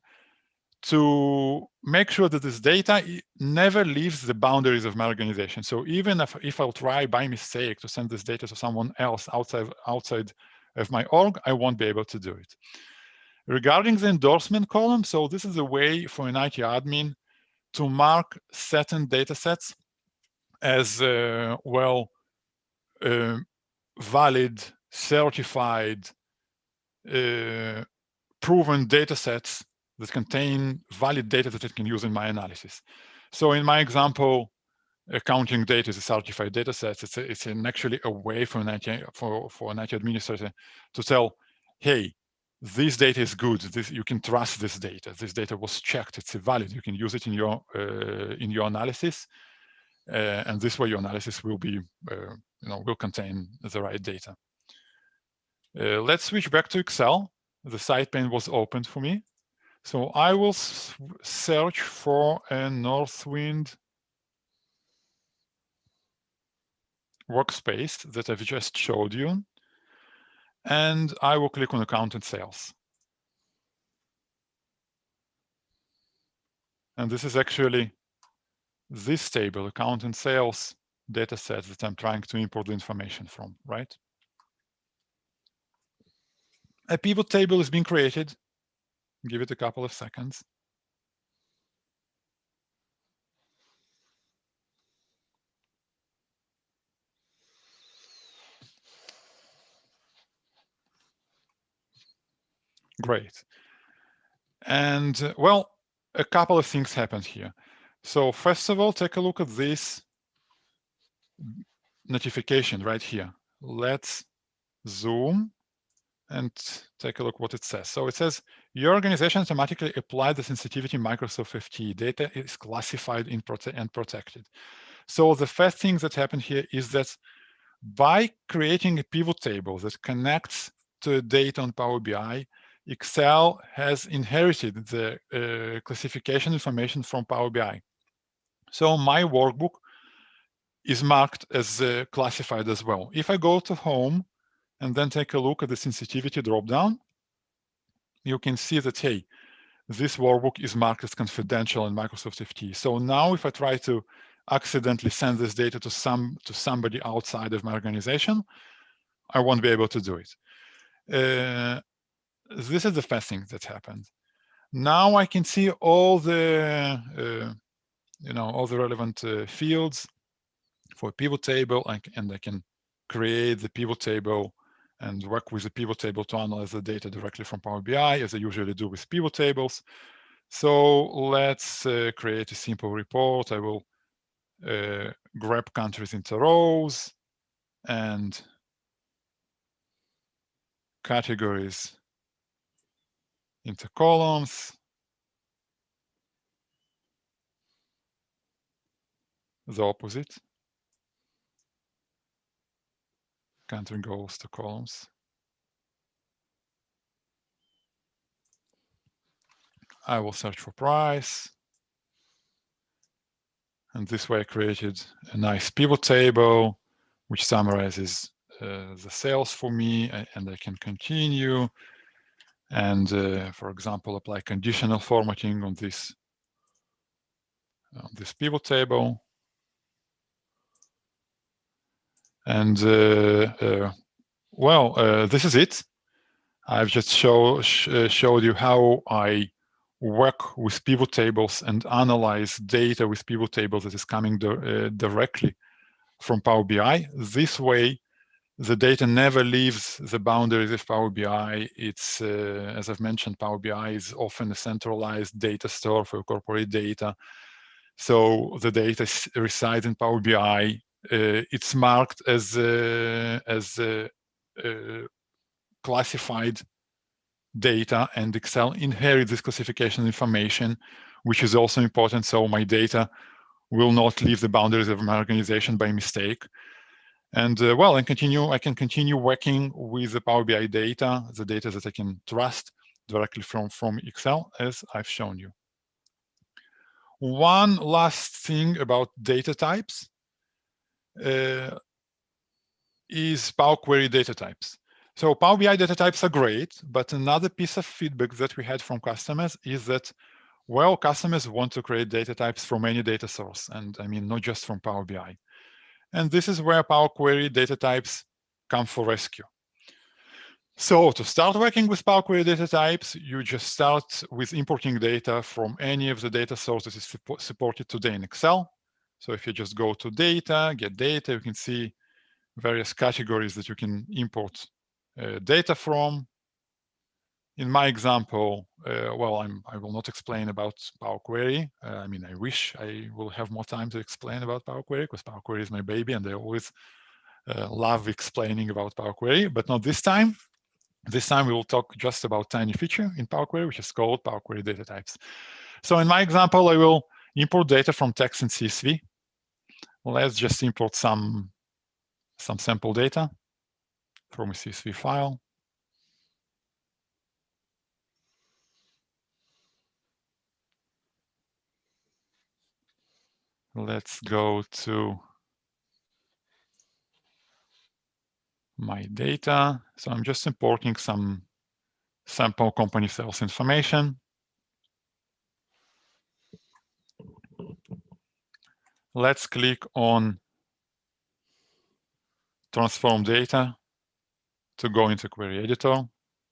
to make sure that this data never leaves the boundaries of my organization. So even if I'll try by mistake to send this data to someone else outside of my org, I won't be able to do it. Regarding the endorsement column, so this is a way for an IT admin to mark certain data sets as valid, certified, proven data sets that contain valid data that it can use in my analysis. So in my example, accounting data is a certified data set. It's actually a way for an IT administrator to tell, hey, this data is good. You can trust this data. This data was checked. It's valid. You can use it in your analysis, and this way your analysis will be, will contain the right data. Let's switch back to Excel. The side pane was opened for me, so I will search for a Northwind workspace that I've just showed you, and I will click on account and sales. And this is actually this table, account and sales data set that I'm trying to import the information from, right? A pivot table is being created. Give it a couple of seconds. Great. And well, a couple of things happened here. So first of all, take a look at this notification right here. Let's zoom and take a look what it says. So it says, your organization automatically applied the sensitivity Microsoft FTE. Data is classified and protected. So the first thing that happened here is that by creating a pivot table that connects to data on Power BI, Excel has inherited the classification information from Power BI. So my workbook is marked as classified as well. If I go to home and then take a look at the sensitivity dropdown, you can see that, hey, this workbook is marked as confidential in Microsoft FTE. So now if I try to accidentally send this data to somebody outside of my organization, I won't be able to do it. This is the first thing that happened. Now I can see all the all the relevant fields for a pivot table, and I can create the pivot table and work with the pivot table to analyze the data directly from Power BI, as I usually do with pivot tables. So let's create a simple report. I will grab countries into rows and categories into columns. The opposite. Country goes to columns. I will search for price. And this way I created a nice pivot table, which summarizes the sales for me, and I can continue. And for example, apply conditional formatting on this pivot table. And this is it. I've just showed you how I work with pivot tables and analyze data with pivot tables that is coming directly from Power BI. This way, the data never leaves the boundaries of Power BI. It's, as I've mentioned, Power BI is often a centralized data store for corporate data. So the data resides in Power BI. It's marked as classified data, and Excel inherits this classification information, which is also important. So my data will not leave the boundaries of my organization by mistake. And well, I can continue working with the Power BI data, the data that I can trust directly from Excel, as I've shown you. One last thing about data types is Power Query data types. So Power BI data types are great, but another piece of feedback that we had from customers is that, well, customers want to create data types from any data source, and I mean, not just from Power BI. And this is where Power Query data types come for rescue. So to start working with Power Query data types, you just start with importing data from any of the data sources that is supported today in Excel. So if you just go to data, get data, you can see various categories that you can import data from. In my example, well, I will not explain about Power Query. I mean, I wish I will have more time to explain about Power Query, because Power Query is my baby and I always love explaining about Power Query, but not this time. This time we will talk just about tiny feature in Power Query, which is called Power Query data types. So in my example, I will import data from text and CSV. Let's just import some sample data from a CSV file. Let's go to my data. So I'm just importing some sample company sales information. Let's click on transform data to go into query editor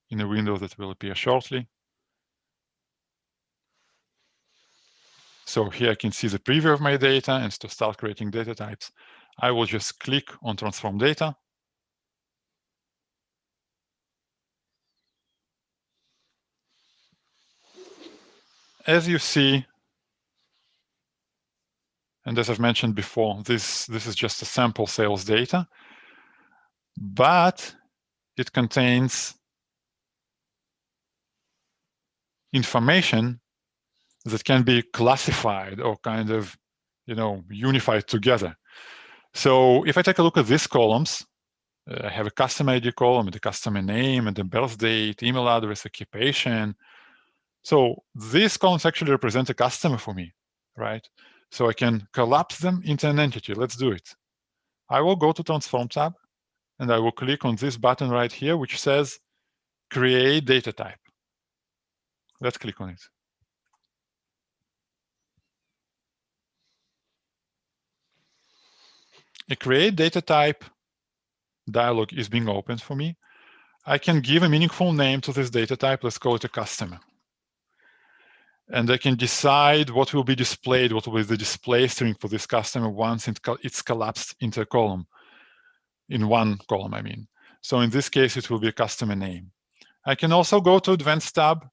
in a window that will appear shortly. So here I can see the preview of my data, and to start creating data types, I will just click on transform data. As you see, and as I've mentioned before, this is just a sample sales data, but it contains information that can be classified or kind of, unified together. So if I take a look at these columns, I have a customer ID column and the customer name and the birth date, email address, occupation. So these columns actually represent a customer for me, right? So I can collapse them into an entity. Let's do it. I will go to Transform tab, and I will click on this button right here, which says Create Data Type. Let's click on it. A Create Data Type dialog is being opened for me. I can give a meaningful name to this data type. Let's call it a customer. And I can decide what will be displayed, what will be the display string for this customer once it's collapsed into a column, in one column, I mean. So in this case, it will be a customer name. I can also go to Advanced tab,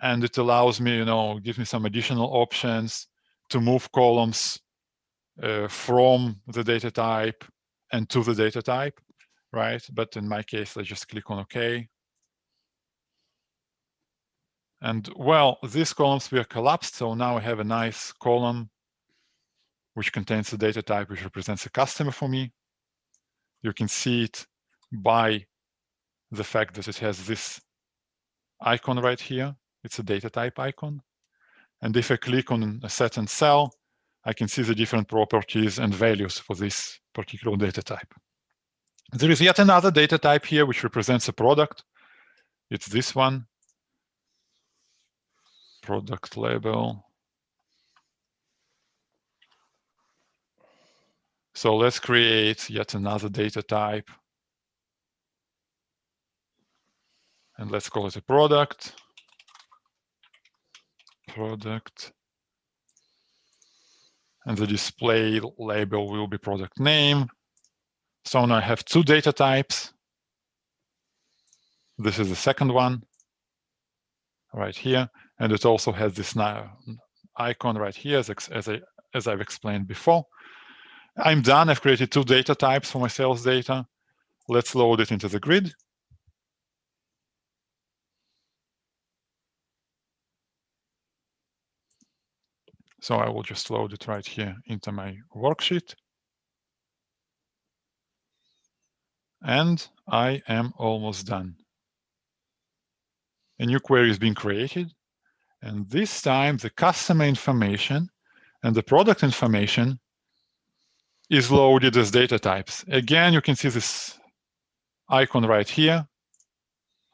and it allows me, gives me some additional options to move columns from the data type and to the data type, right? But in my case, let's just click on OK. And well, these columns were collapsed, so now I have a nice column which contains the data type which represents a customer for me. You can see it by the fact that it has this icon right here. It's a data type icon. And if I click on a certain cell, I can see the different properties and values for this particular data type. There is yet another data type here which represents a product. It's this one, product label. So let's create yet another data type. And let's call it a product. Product. And the display label will be product name. So now I have two data types. This is the second one right here, and it also has this now icon right here, as I've explained before. I'm done. I've created two data types for my sales data. Let's load it into the grid. So I will just load it right here into my worksheet. And I am almost done. A new query is being created. And this time the customer information and the product information is loaded as data types. Again, you can see this icon right here,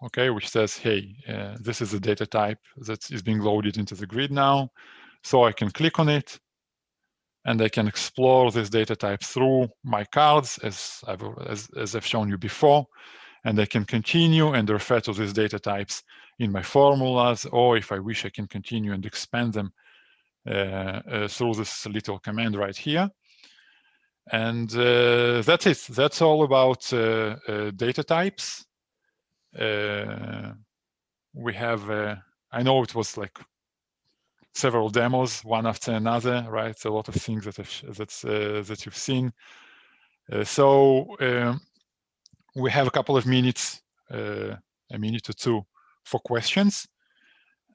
okay, which says, hey, this is a data type that is being loaded into the grid now. So I can click on it and I can explore this data type through my cards as I've shown you before. And I can continue and refer to these data types in my formulas, or if I wish, I can continue and expand them through this little command right here. And that's it. That's all about data types. We have, I know it was like several demos, one after another, right? It's a lot of things that you've seen. We have a couple of minutes, a minute or two for questions,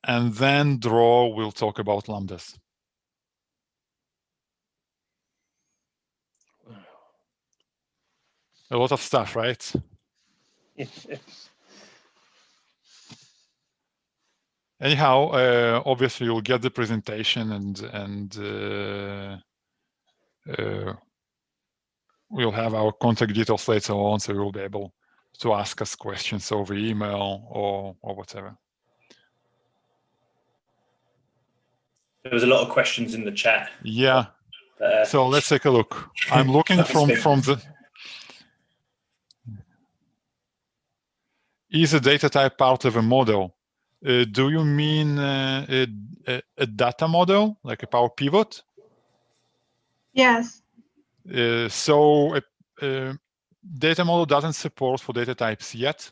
and then Dror will talk about lambdas. A lot of stuff, right? Anyhow, obviously you'll get the presentation and we'll have our contact details later on, so you'll be able to ask us questions over email or whatever. There was a lot of questions in the chat. Yeah. So let's take a look. I'm looking from the. Is a data type part of a model? Do you mean a data model, like a Power Pivot? Yes. So a data model doesn't support for data types yet.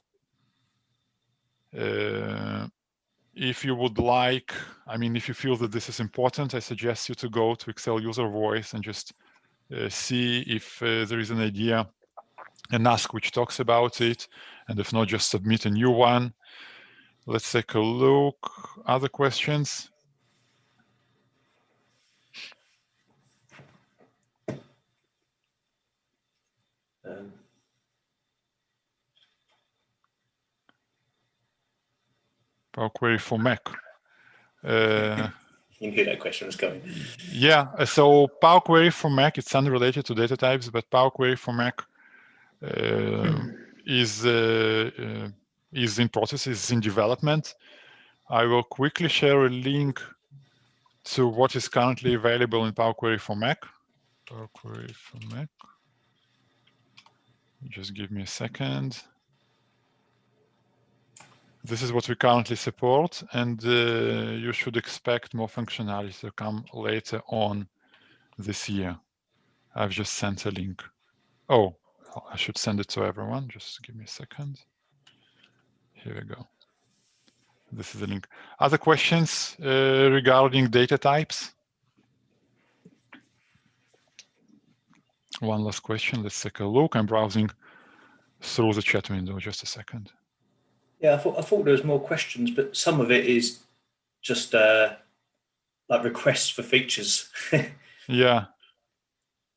If you would like, I mean, if you feel that this is important, I suggest you to go to Excel User Voice and just see if there is an idea and ask which talks about it. And if not, just submit a new one. Let's take a look. Other questions? Power Query for Mac. You knew that question was coming. Yeah, so Power Query for Mac, it's unrelated to data types, but Power Query for Mac is in process, is in development. I will quickly share a link to what is currently available in Power Query for Mac. Power Query for Mac. Just give me a second. This is what we currently support, and you should expect more functionality to come later on this year. I've just sent a link. Oh, I should send it to everyone. Just give me a second. Here we go. This is the link. Other questions regarding data types? One last question. Let's take a look. I'm browsing through the chat window. Just a second. Yeah, I thought there was more questions, but some of it is just like requests for features. Yeah.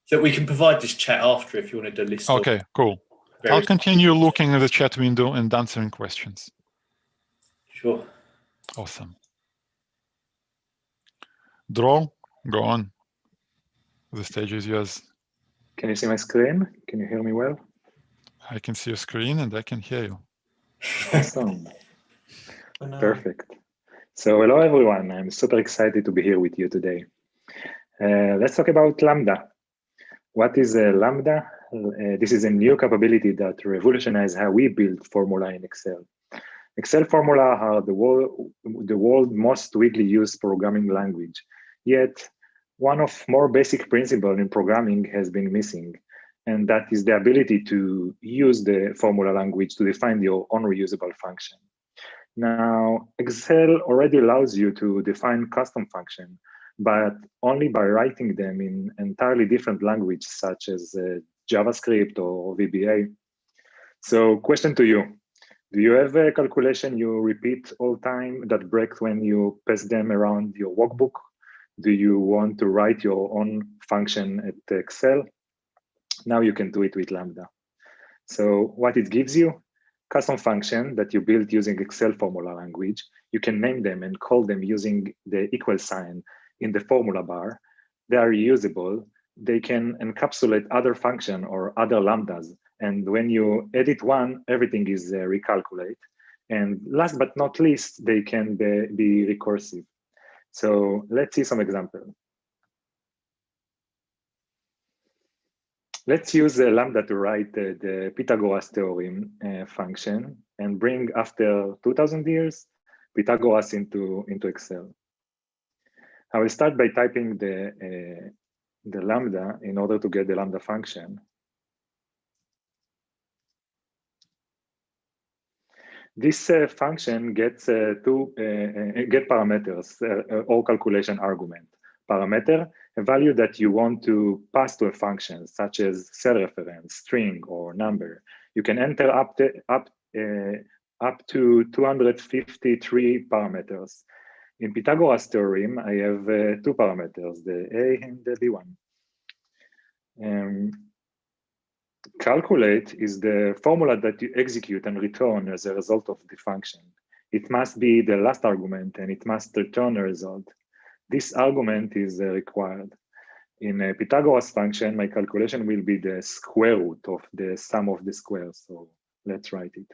So we can provide this chat after if you wanted to list. Okay, cool. I'll continue looking at the chat window and answering questions. Sure. Awesome. Dror, go on. The stage is yours. Can you see my screen? Can you hear me well? I can see your screen and I can hear you. Awesome. Perfect. So hello everyone. I'm super excited to be here with you today. Let's talk about Lambda. What is Lambda? This is a new capability that revolutionizes how we build formula in Excel. Excel formula are the world's most widely used programming language. Yet, one of more basic principles in programming has been missing. And that is the ability to use the formula language to define your own reusable function. Now, Excel already allows you to define custom function, but only by writing them in entirely different language, such as JavaScript or VBA. So question to you, do you have a calculation you repeat all time that breaks when you pass them around your workbook? Do you want to write your own function at Excel? Now you can do it with Lambda. So what it gives you, custom function that you built using Excel formula language. You can name them and call them using the equal sign in the formula bar. They are reusable. They can encapsulate other function or other lambdas. And when you edit one, everything is recalculate. And last but not least, they can be recursive. So let's see some example. Let's use Lambda to write the Pythagoras theorem function and bring, after 2000 years, Pythagoras into Excel. I will start by typing the Lambda in order to get the Lambda function. This function gets get parameters or calculation argument. Parameter, a value that you want to pass to a function, such as cell reference, string, or number. You can enter up to 253 parameters. In Pythagoras theorem, I have two parameters, the A and the B1. Calculate is the formula that you execute and return as a result of the function. It must be the last argument and it must return a result. This argument is required. In a Pythagoras function, my calculation will be the square root of the sum of the squares. So let's write it.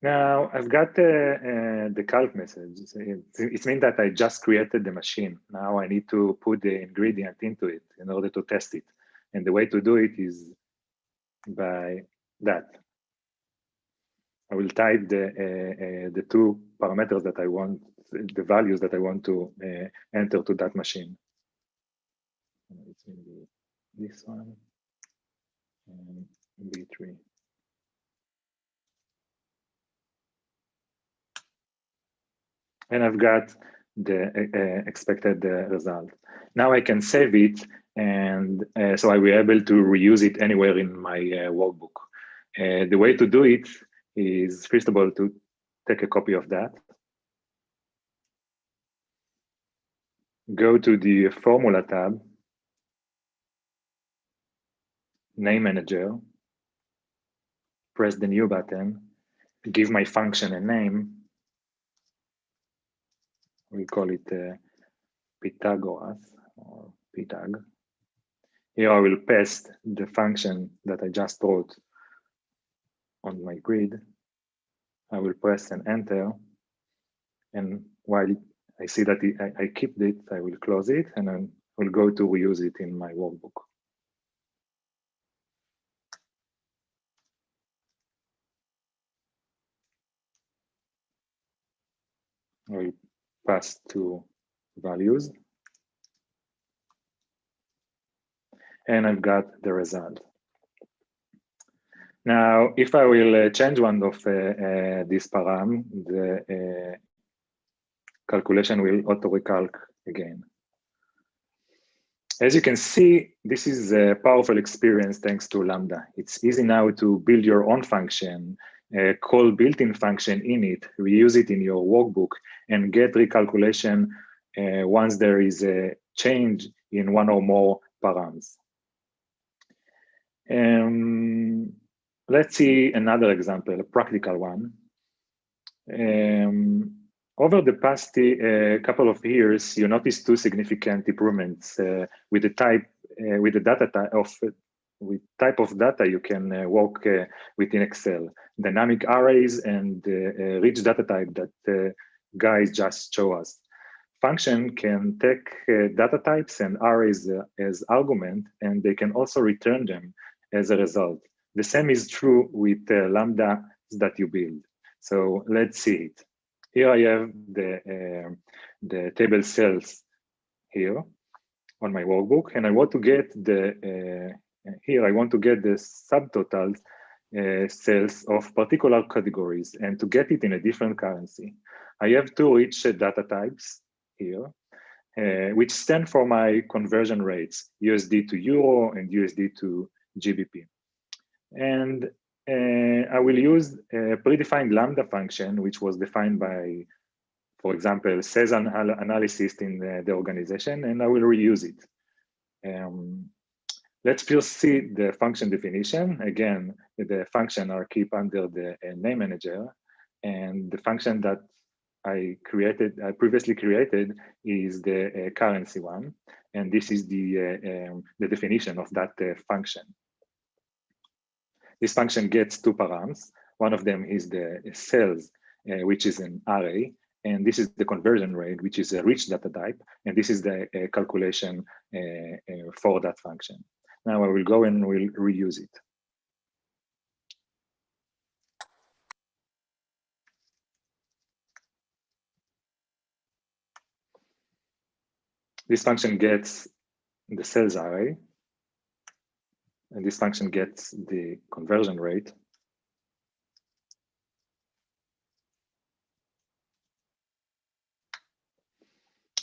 Now I've got the calc message. It means that I just created the machine. Now I need to put the ingredient into it in order to test it. And the way to do it is by that. I will type the two parameters that I want, the values that I want to enter to that machine. It's going to be this one and B3. And I've got the expected result. Now I can save it, and so I will be able to reuse it anywhere in my workbook. The way to do it is, first of all, to take a copy of that. Go to the Formula tab, Name Manager, press the New button, give my function a name. We call it Pythagoras or Pythag. Here I will paste the function that I just wrote on my grid. I will press and enter. And while I see that I keep it, I will close it and I will go to reuse it in my workbook. I will pass two values. And I've got the result. Now, if I will change one of this param, the calculation will auto-recalc again. As you can see, this is a powerful experience thanks to Lambda. It's easy now to build your own function, call built-in function in it, reuse it in your workbook, and get recalculation once there is a change in one or more params. Let's see another example, a practical one. Over the past couple of years, you notice two significant improvements with the type of data you can work within Excel. Dynamic arrays and rich data type that guys just show us. function can take data types and arrays as argument, and they can also return them as a result. The same is true with lambda that you build. So let's see it. Here I have the table cells here on my workbook, and I want to get the here I want to get the subtotals cells of particular categories, and to get it in a different currency. I have two rich data types here, which stand for my conversion rates, USD to Euro and USD to GBP. And I will use a predefined lambda function, which was defined by, for example, sales analysis in the organization, and I will reuse it. Let's first see the function definition. Again, the function are kept under the name manager, and the function that I previously created is the currency one, and this is the definition of that function. This function gets two params. One of them is the cells, which is an array, and this is the conversion rate, which is a rich data type, and this is the calculation for that function. Now I will go and we'll reuse it. This function gets the cells array, and this function gets the conversion rate.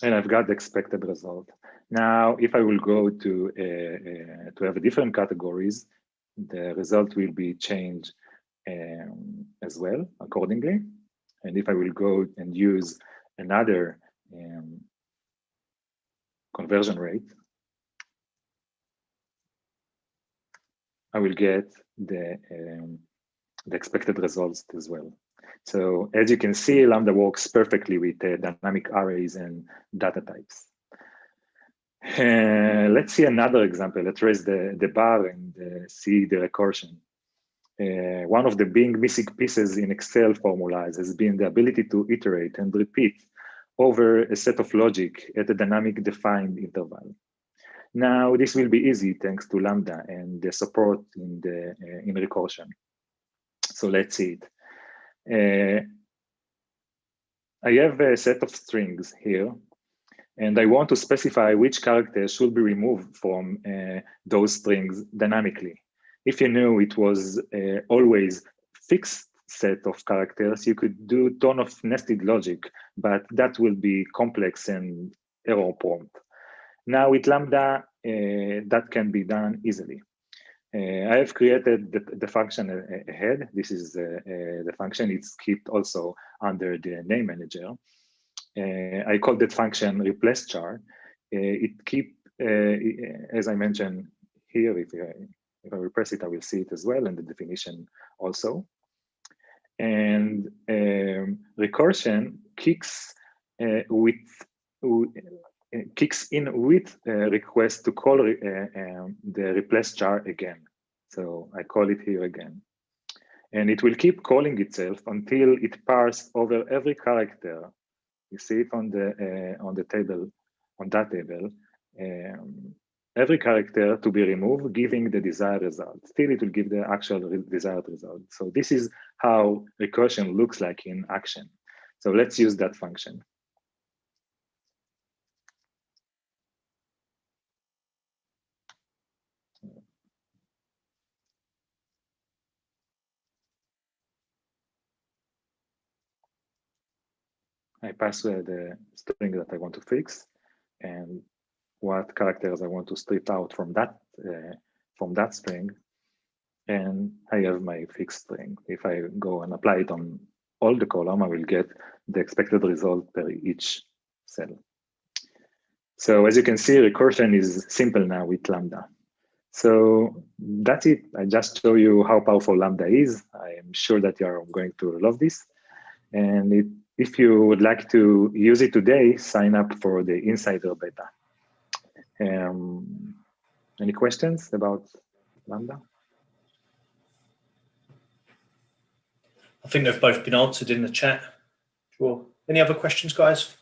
And I've got the expected result. Now, if I will go to have a different categories, the result will be changed as well accordingly. And if I will go and use another conversion rate, I will get the expected results as well. So as you can see, Lambda works perfectly with dynamic arrays and data types. Let's see another example. Let's raise the bar and see the recursion. One of the big missing pieces in Excel formulas has been the ability to iterate and repeat over a set of logic at a dynamic defined interval. Now, this will be easy thanks to Lambda and the support in recursion. So let's see it. I have a set of strings here, and I want to specify which characters should be removed from those strings dynamically. If you knew it was always fixed set of characters, you could do a ton of nested logic, but that will be complex and error prone. Now with Lambda, that can be done easily. I have created the function ahead. This is the function. It's kept also under the name manager. I call that function replace char. It keep, as I mentioned here, if I repress it, I will see it as well, and the definition also. And recursion kicks in with a request to call the replace char again. So I call it here again. And it will keep calling itself until it parses over every character. You see it on the table, on that table. Every character to be removed, giving the desired result. Still, it will give the actual desired result. So this is how recursion looks like in action. So let's use that function. I pass the string that I want to fix and what characters I want to strip out from that string, and I have my fixed string. If I go and apply it on all the column, I will get the expected result per each cell. So as you can see, recursion is simple now with Lambda. So that's it. I just show you how powerful Lambda is. I am sure that you are going to love this. And if you would like to use it today, sign up for the Insider Beta. Any questions about Lambda? I think they've both been answered in the chat. Sure. Any other questions, guys?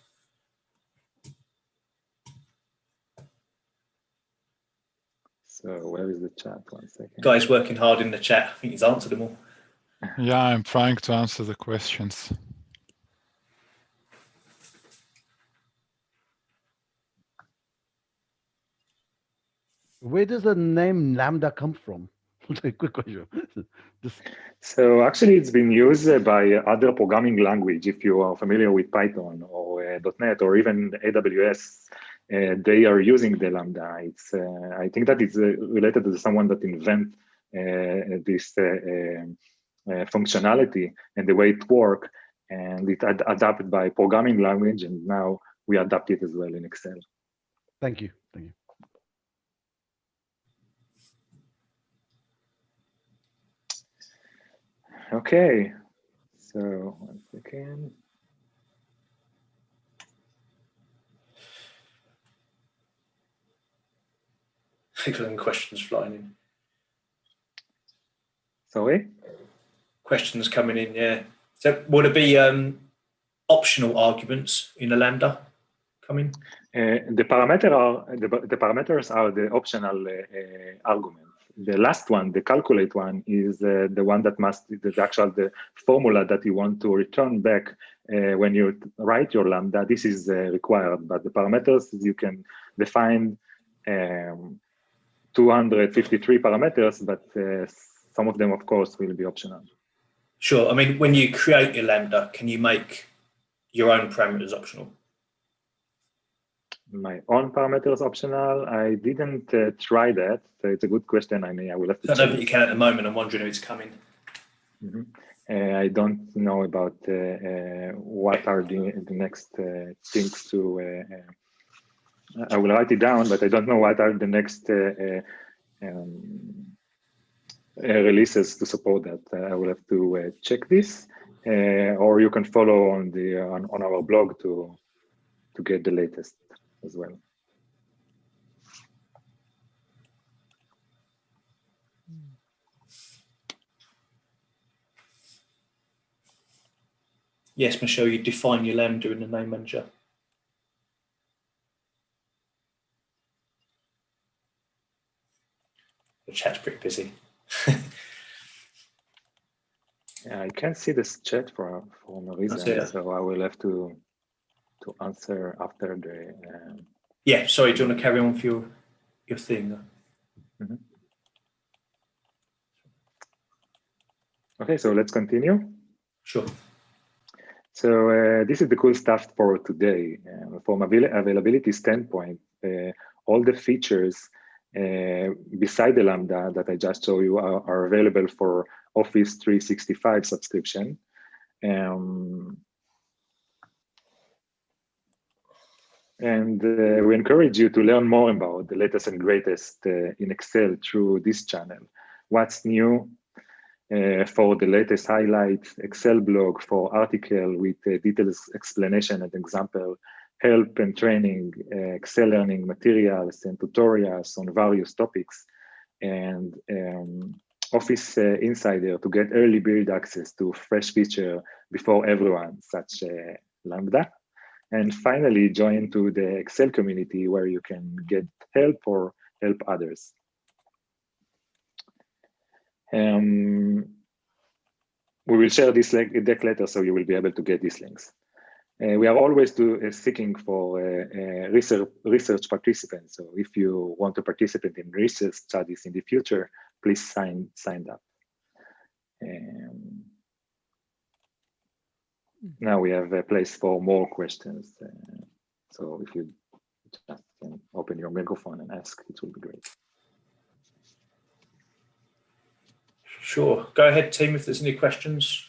So where is the chat? 1 second. Guy's working hard in the chat. I think he's answered them all. Yeah, I'm trying to answer the questions. Where does the name Lambda come from? Quick question. So actually, it's been used by other programming language. If you are familiar with Python or .NET or even AWS, they are using the Lambda. It's I think that it's related to someone that invent this functionality and the way it works, and it adapted by programming language, and now we adapt it as well in Excel. Thank you. Thank you. Okay, so 1 second. Excellent questions flying in. Sorry? Questions coming in, yeah. So would it be optional arguments in a Lambda coming? The parameters are the optional argument. The last one, the calculate one, is the one that the formula that you want to return back when you write your Lambda. This is required, but the parameters, you can define 253 parameters, but some of them, of course, will be optional. Sure. I mean, when you create your Lambda, can you make your own parameters optional? My own parameters optional. I didn't try that. So it's a good question. I will have to. I know that you can at the moment. I'm wondering if it's coming. Mm-hmm. I don't know about what are the next things to. I will write it down, but I don't know what are the next releases to support that. I will have to check this, or you can follow on our blog to get the latest as well. Yes, Michelle, you define your Lambda in the name manager. The chat's pretty busy. Yeah, I can't see this chat for no reason, so I will have to answer after the. Yeah, sorry. Do you want to carry on with your thing? Mm-hmm. Okay, so let's continue. Sure. So this is the cool stuff for today. From availability standpoint, all the features beside the Lambda that I just showed you are available for Office 365 subscription. And we encourage you to learn more about the latest and greatest in Excel through this channel. What's new for the latest highlights, Excel blog for article with detailed explanation and example, help and training, Excel learning materials and tutorials on various topics, and Office Insider to get early bird access to fresh feature before everyone, such Lambda. And finally, join to the Excel community where you can get help or help others. We will share this deck later, so you will be able to get these links. We are always seeking for research participants. So if you want to participate in research studies in the future, please sign up. Now we have a place for more questions. So if you just can open your microphone and ask, it will be great. Sure. Go ahead, team, if there's any questions.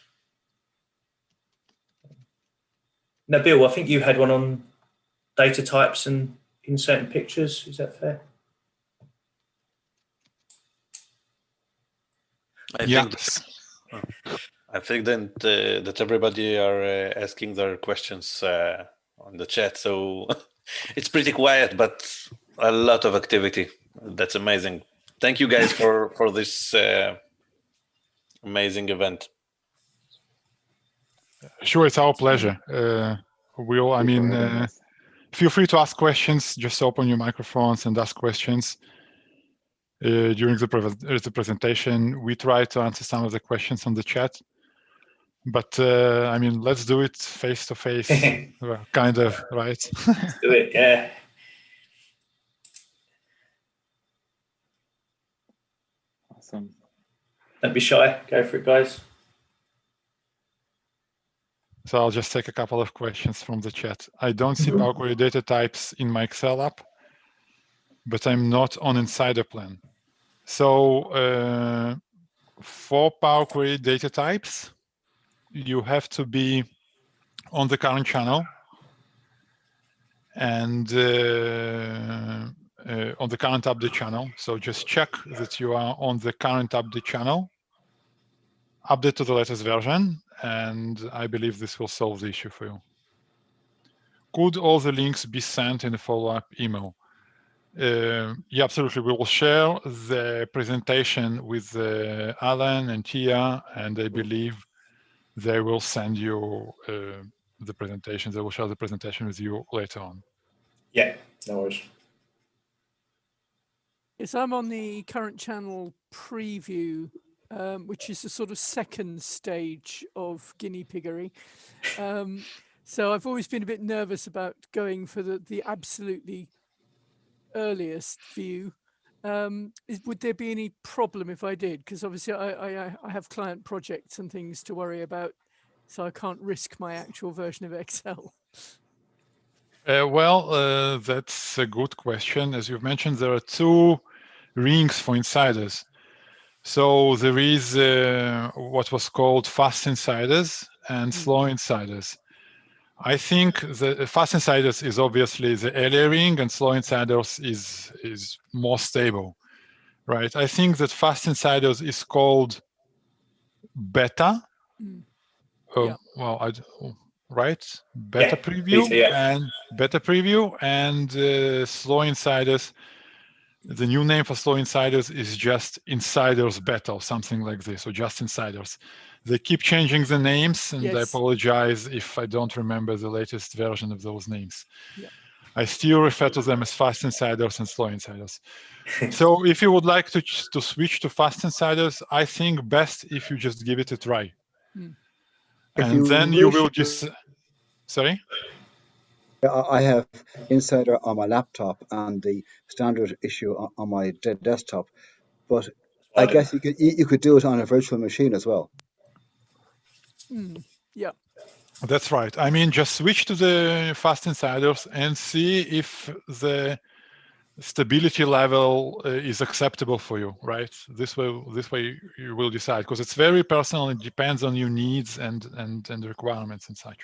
Nabil, I think you had one on data types and inserting pictures. Is that fair? I think that everybody are asking their questions on the chat, so it's pretty quiet, but a lot of activity. That's amazing. Thank you guys for this amazing event. Sure, it's our pleasure. Feel free to ask questions. Just open your microphones and ask questions. during the presentation. We try to answer some of the questions on the chat. But I mean, let's do it face to face, kind of, right? Let's do it, yeah. Awesome. Don't be shy. Go for it, guys. So I'll just take a couple of questions from the chat. I don't see Power Query data types in my Excel app, but I'm not on Insider plan. So for Power Query data types, you have to be on the current channel and on the current update channel. So just check that you are on the current update channel, update to the latest version, and I believe this will solve the issue for you. Could all the links be sent in a follow-up email? Yeah, absolutely. We will share the presentation with Alan and Tia, and I believe they will send you the presentation. They will share the presentation with you later on. Yeah, no worries. Yes, I'm on the current channel preview, which is the sort of second stage of guinea piggery. So I've always been a bit nervous about going for the absolutely earliest view. Would there be any problem if I did? Because obviously I have client projects and things to worry about, so I can't risk my actual version of Excel. Well, that's a good question. As you've mentioned, there are two rings for insiders. So there is what was called fast insiders and slow insiders. I think the fast insiders is obviously the earlier ring, and slow insiders is more stable, right? I think that fast insiders is called beta. Yeah. Well, right? Beta preview, beta, yeah. and beta preview, and slow insiders. The new name for slow insiders is just insiders beta or something like this, or just insiders. They keep changing the names, and I apologize if I don't remember the latest version of those names. Yeah. I still refer to them as fast insiders and slow insiders. So if you would like to switch to fast insiders, I think best if you just give it a try. And then you will just, sorry? I have Insider on my laptop and the standard issue on my desktop, but I guess you could do it on a virtual machine as well. Yeah. That's right. I mean, just switch to the fast insiders and see if the stability level is acceptable for you, right? This way you will decide, because it's very personal. It depends on your needs and requirements and such.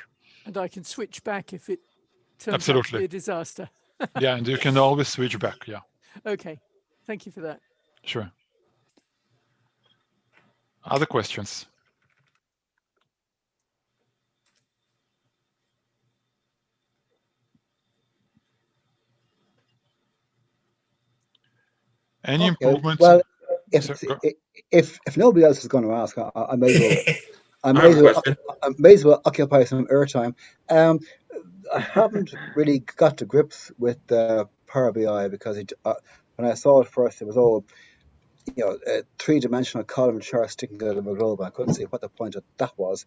And I can switch back if it turns out to be a disaster. Yeah, and you can always switch back. Yeah. Okay. Thank you for that. Sure. Other questions? Any improvements? Well, if nobody else is going to ask, I may as well occupy some airtime. I haven't really got to grips with Power BI because when I saw it first, it was all, a three-dimensional column chart sticking out of a globe. I couldn't see what the point of that was.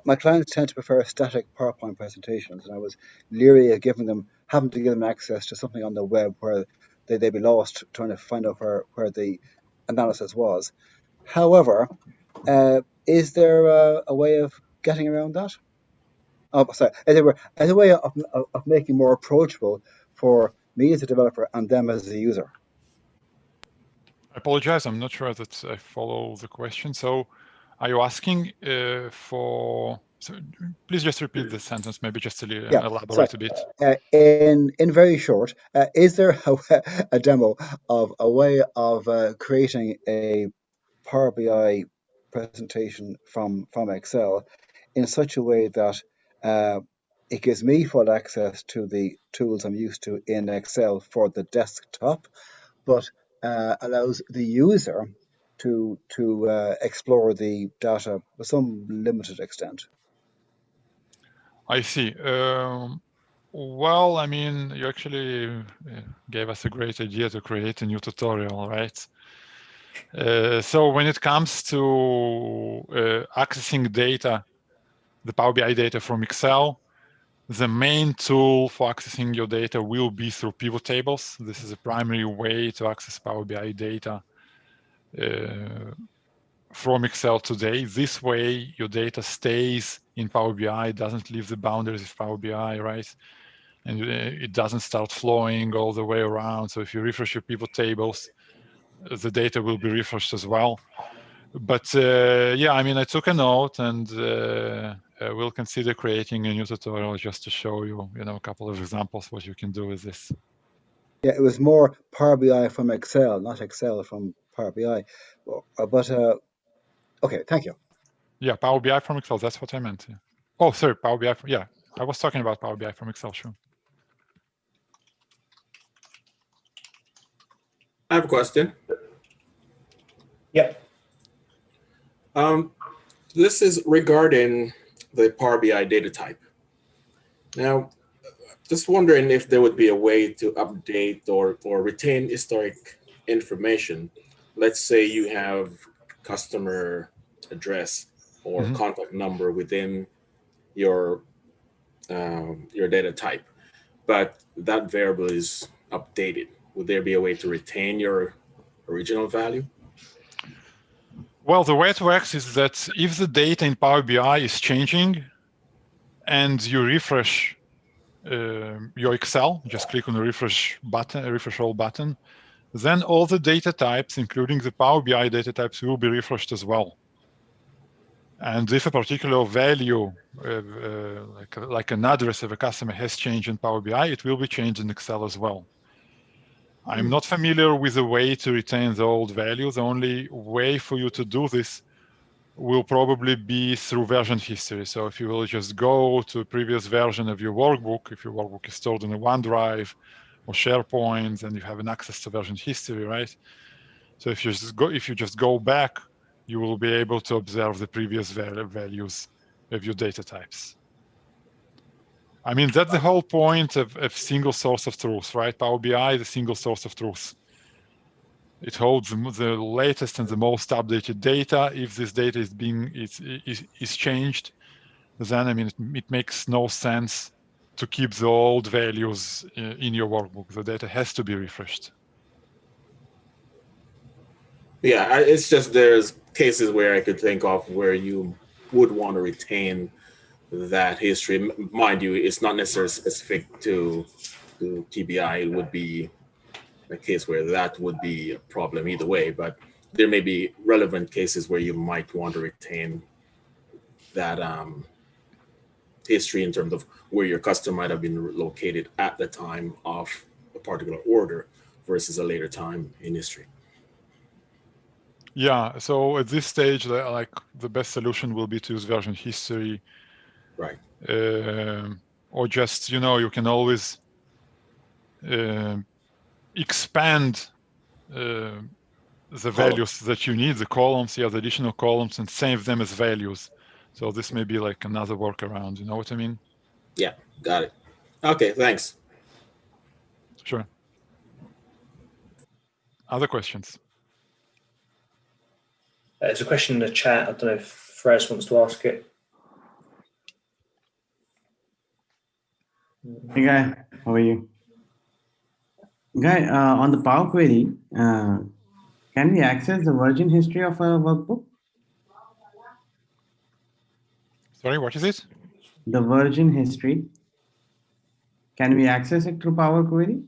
My clients tend to prefer static PowerPoint presentations, and I was leery of having to give them access to something on the web where they'd be lost trying to find out where the analysis was. However, is there a way of getting around that? Oh, sorry. Is there a way of making more approachable for me as a developer and them as a user? I apologize. I'm not sure that I follow the question. So, are you asking for? So please just repeat the sentence. Maybe just to elaborate a bit. In very short, is there a demo of a way of creating a Power BI presentation from Excel in such a way that it gives me full access to the tools I'm used to in Excel for the desktop, but allows the user to explore the data to some limited extent? I see. Well, I mean, you actually gave us a great idea to create a new tutorial, right? So when it comes to accessing data, the Power BI data from Excel, the main tool for accessing your data will be through pivot tables. This is a primary way to access Power BI data from Excel today. This way, your data stays in Power BI, doesn't leave the boundaries of Power BI, right? And it doesn't start flowing all the way around. So if you refresh your pivot tables, the data will be refreshed as well. But yeah, I mean, I took a note, and we'll consider creating a new tutorial just to show you, a couple of examples what you can do with this. Yeah, it was more Power BI from Excel, not Excel from Power BI. But okay, thank you. Yeah, Power BI from Excel. That's what I meant. Yeah. Oh, sorry, Power BI. Yeah, I was talking about Power BI from Excel. Sure. I have a question. Yep. This is regarding the Power BI data type. Now, just wondering if there would be a way to update or retain historic information. Let's say you have customer address or contact number within your data type, but that variable is updated. Would there be a way to retain your original value? Well, the way it works is that if the data in Power BI is changing and you refresh your Excel, just click on the refresh button, refresh all button, then all the data types, including the Power BI data types, will be refreshed as well. And if a particular value, like an address of a customer has changed in Power BI, it will be changed in Excel as well. I'm not familiar with the way to retain the old values. The only way for you to do this will probably be through version history. So if you will just go to a previous version of your workbook, if your workbook is stored in a OneDrive or SharePoint, then you have an access to version history, right? So if you just go back, you will be able to observe the previous values of your data types. I mean, that's the whole point of single source of truth, right? Power BI, the single source of truth. It holds the latest and the most updated data. If this data is changed, then I mean it makes no sense to keep the old values in your workbook. The data has to be refreshed. Yeah, it's just there's cases where I could think of where you would want to retain that history. Mind you, it's not necessarily specific to TBI. It would be a case where that would be a problem either way, but there may be relevant cases where you might want to retain that history in terms of where your customer might have been located at the time of a particular order versus a later time in history. Yeah, so at this stage, like the best solution will be to use version history. Right. Or just, you can always expand the values that you need, the columns, the additional columns, and save them as values. So this may be like another workaround, you know what I mean? Yeah, got it. Okay, thanks. Sure. Other questions? There's a question in the chat. I don't know if Fres wants to ask it. Hey Guy, how are you? Guy, on the Power Query, can we access the version history of a workbook? Sorry, what is it? The version history. Can we access it through Power Query?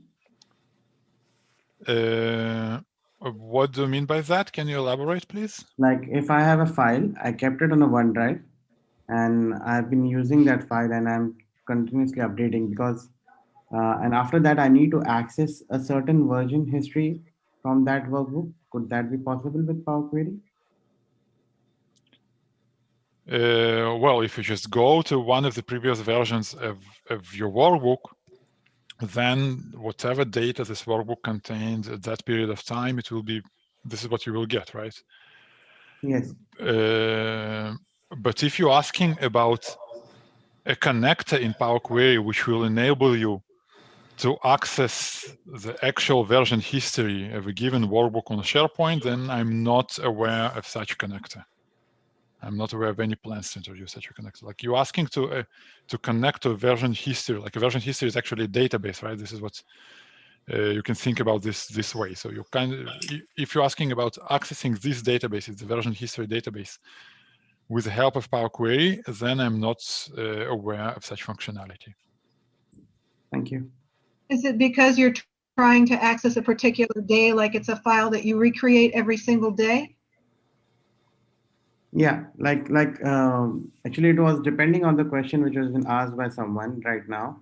What do you mean by that? Can you elaborate, please? Like if I have a file, I kept it on a OneDrive, and I've been using that file and I'm continuously updating because, and after that I need to access a certain version history from that workbook. Could that be possible with Power Query? Well, if you just go to one of the previous versions of your workbook, then whatever data this workbook contained at that period of time, this is what you will get, right? Yes. But if you're asking about a connector in Power Query which will enable you to access the actual version history of a given workbook on SharePoint, then I'm not aware of such connector. I'm not aware of any plans to introduce such a connector. Like you're asking to connect to a version history. Like a version history is actually a database, right? This is what you can think about this way. So you if you're asking about accessing this database, it's the version history database, with the help of Power Query, then I'm not aware of such functionality. Thank you. Is it because you're trying to access a particular day, like it's a file that you recreate every single day? Yeah, actually it was depending on the question which was been asked by someone right now.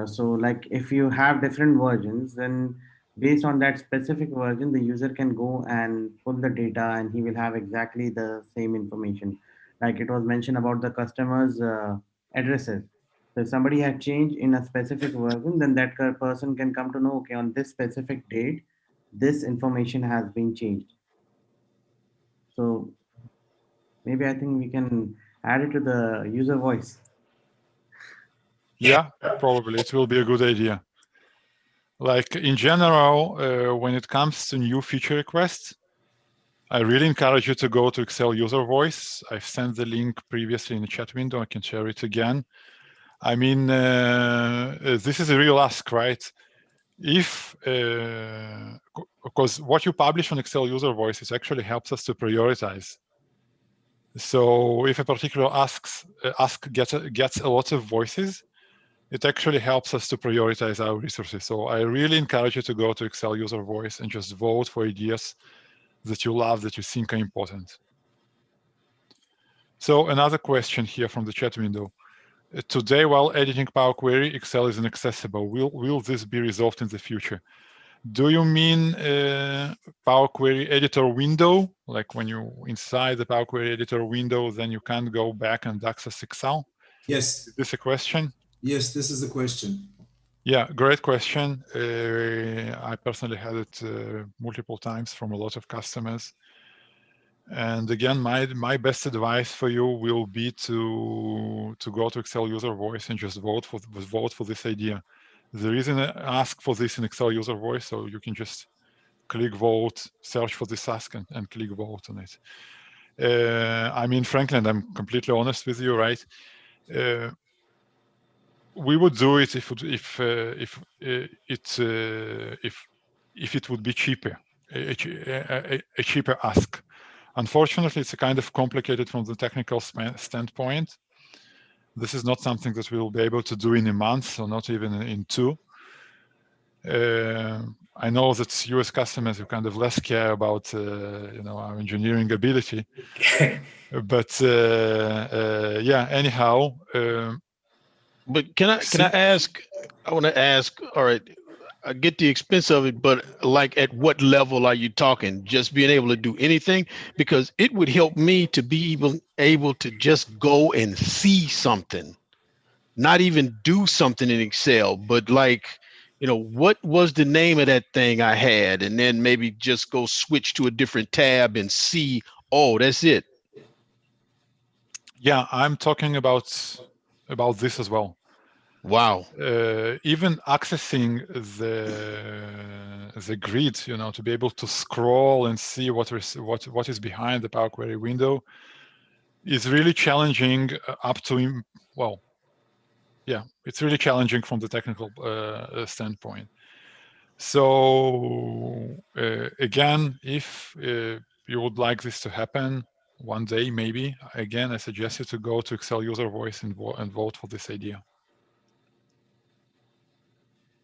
So like if you have different versions, then based on that specific version, the user can go and pull the data and he will have exactly the same information. Like it was mentioned about the customer's addresses. So if somebody had changed in a specific version, then that person can come to know, okay, on this specific date, this information has been changed. So maybe I think we can add it to the user voice. Yeah, probably it will be a good idea. Like in general, when it comes to new feature requests, I really encourage you to go to Excel user voice. I've sent the link previously in the chat window. I can share it again. I mean, this is a real ask, right? If, because what you publish on Excel user voice is actually helps us to prioritize. So if a particular ask gets a lot of voices, it actually helps us to prioritize our resources. So I really encourage you to go to Excel user voice and just vote for ideas that you love, that you think are important. So another question here from the chat window. Today, while editing Power Query, Excel is inaccessible. Will this be resolved in the future? Do you mean Power Query editor window? Like when you inside the Power Query editor window, then you can't go back and access Excel? Yes. Is this a question? Yes, this is the question. Yeah, great question. I personally had it multiple times from a lot of customers. And again, my best advice for you will be to go to Excel user voice and just vote for this idea. There is an ask for this in Excel user voice, so you can just click vote, search for this ask, and click vote on it. I mean, Franklin, I'm completely honest with you, right? We would do it if it would be cheaper, a cheaper ask. Unfortunately, it's a kind of complicated from the technical standpoint. This is not something that we will be able to do in a month, or not even in 2. I know that US customers who kind of less care about our engineering ability, but yeah. Anyhow. But can I ask? I want to ask. All right, I get the expense of it, but like, at what level are you talking? Just being able to do anything, because it would help me to be even able to just go and see something, not even do something in Excel, but like, what was the name of that thing I had, and then maybe just go switch to a different tab and see. Oh, that's it. Yeah, I'm talking about this as well. Wow. Even accessing the grid, to be able to scroll and see what is behind the Power Query window is really challenging up to, well, yeah, it's really challenging from the technical standpoint. So again, if you would like this to happen one day, maybe, again, I suggest you to go to Excel user voice and vote for this idea.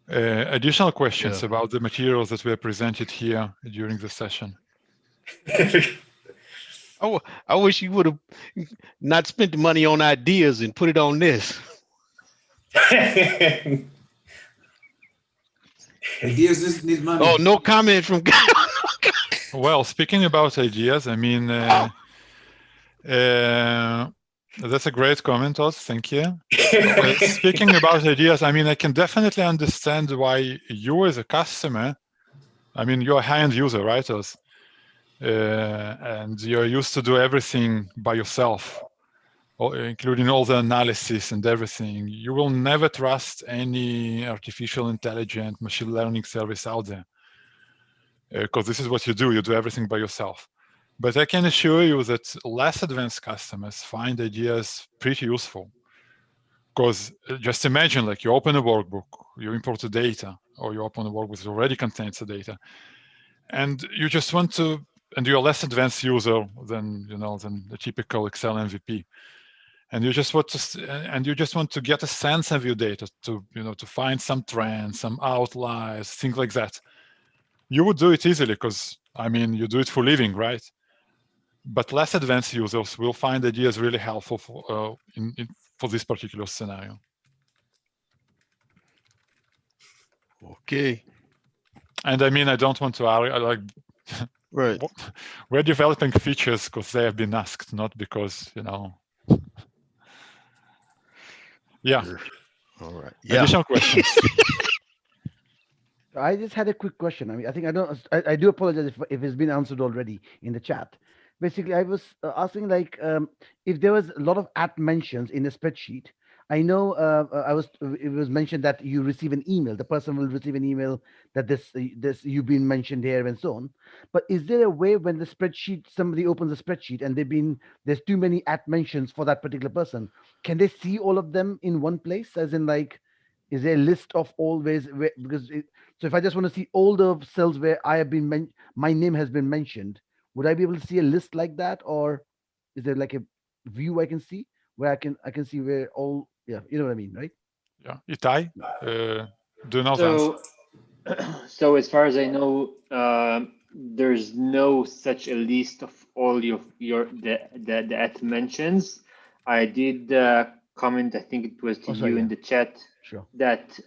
Additional questions about the materials that were presented here during the session? I wish you would have not spent the money on ideas and put it on this. Ideas need money. Oh, no comment from. Well, speaking about ideas, I mean, that's a great comment, Oz. Thank you. Speaking about ideas, I mean, I can definitely understand why you as a customer, I mean, you're a high-end user, right, Oz? And you're used to do everything by yourself. including all the analysis and everything, you will never trust any artificial intelligence machine learning service out there. Because this is what you do everything by yourself. But I can assure you that less advanced customers find ideas pretty useful. Because just imagine, like, you open a workbook, you import the data, or you open a workbook that already contains the data, and you just want to, and you're a less advanced user than than the typical Excel MVP, and you just want to get a sense of your data to to find some trends, some outliers, things like that. You would do it easily because, I mean, you do it for living, right? But less advanced users will find ideas really helpful for this particular scenario. Okay. And I mean, I don't want to argue, like, right. We're developing features because they have been asked, not because, Yeah. All right. Yeah. Additional questions. I just had a quick question. I mean, I think I do apologize if it's been answered already in the chat. Basically, I was asking, like, if there was a lot of mentions in a spreadsheet. I know it was mentioned that you receive an email. The person will receive an email that this you've been mentioned here and so on. But is there a way when the spreadsheet, somebody opens a spreadsheet and there's too many mentions for that particular person? Can they see all of them in one place? As in, like, is there a list of always so if I just want to see all the cells where I have been my name has been mentioned, would I be able to see a list like that, or is there like a view I can see where I can see where all, yeah, you know what I mean, right? Yeah, Itai, do you know So, so as far as I know, there's no such a list of all the mentions. I did comment, I think it was to you in the chat, sure, that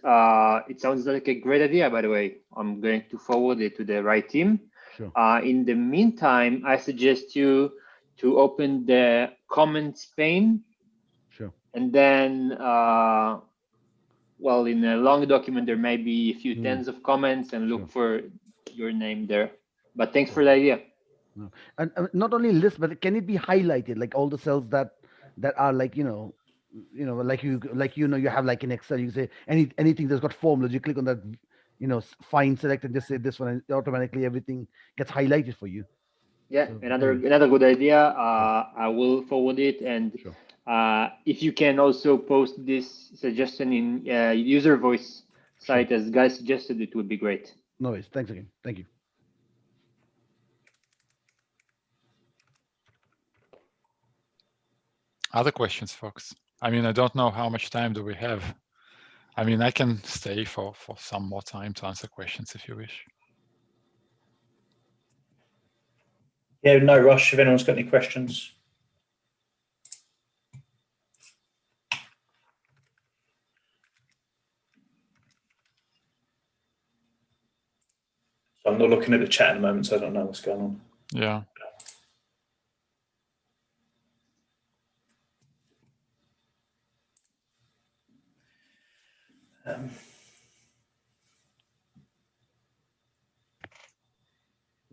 it sounds like a great idea. By the way, I'm going to forward it to the right team. Sure. In the meantime, I suggest you to open the comments pane. Sure. And then, well, in a long document, there may be a few tens of comments, and look for your name there. But thanks for the idea. No. And not only list, but can it be highlighted, like all the cells that are like, like you have like in Excel, you say anything that's got formulas, you click on that, find, select, and just say this one, and automatically everything gets highlighted for you. Yeah, So, another good idea. I will forward it, and if you can also post this suggestion in user voice site as guys suggested, it would be great. No worries. Thanks again. Thank you. Other questions, folks? I mean, I don't know how much time do we have. I mean, I can stay for some more time to answer questions if you wish. Yeah, no rush if anyone's got any questions. So I'm not looking at the chat at the moment, so I don't know what's going on. Yeah.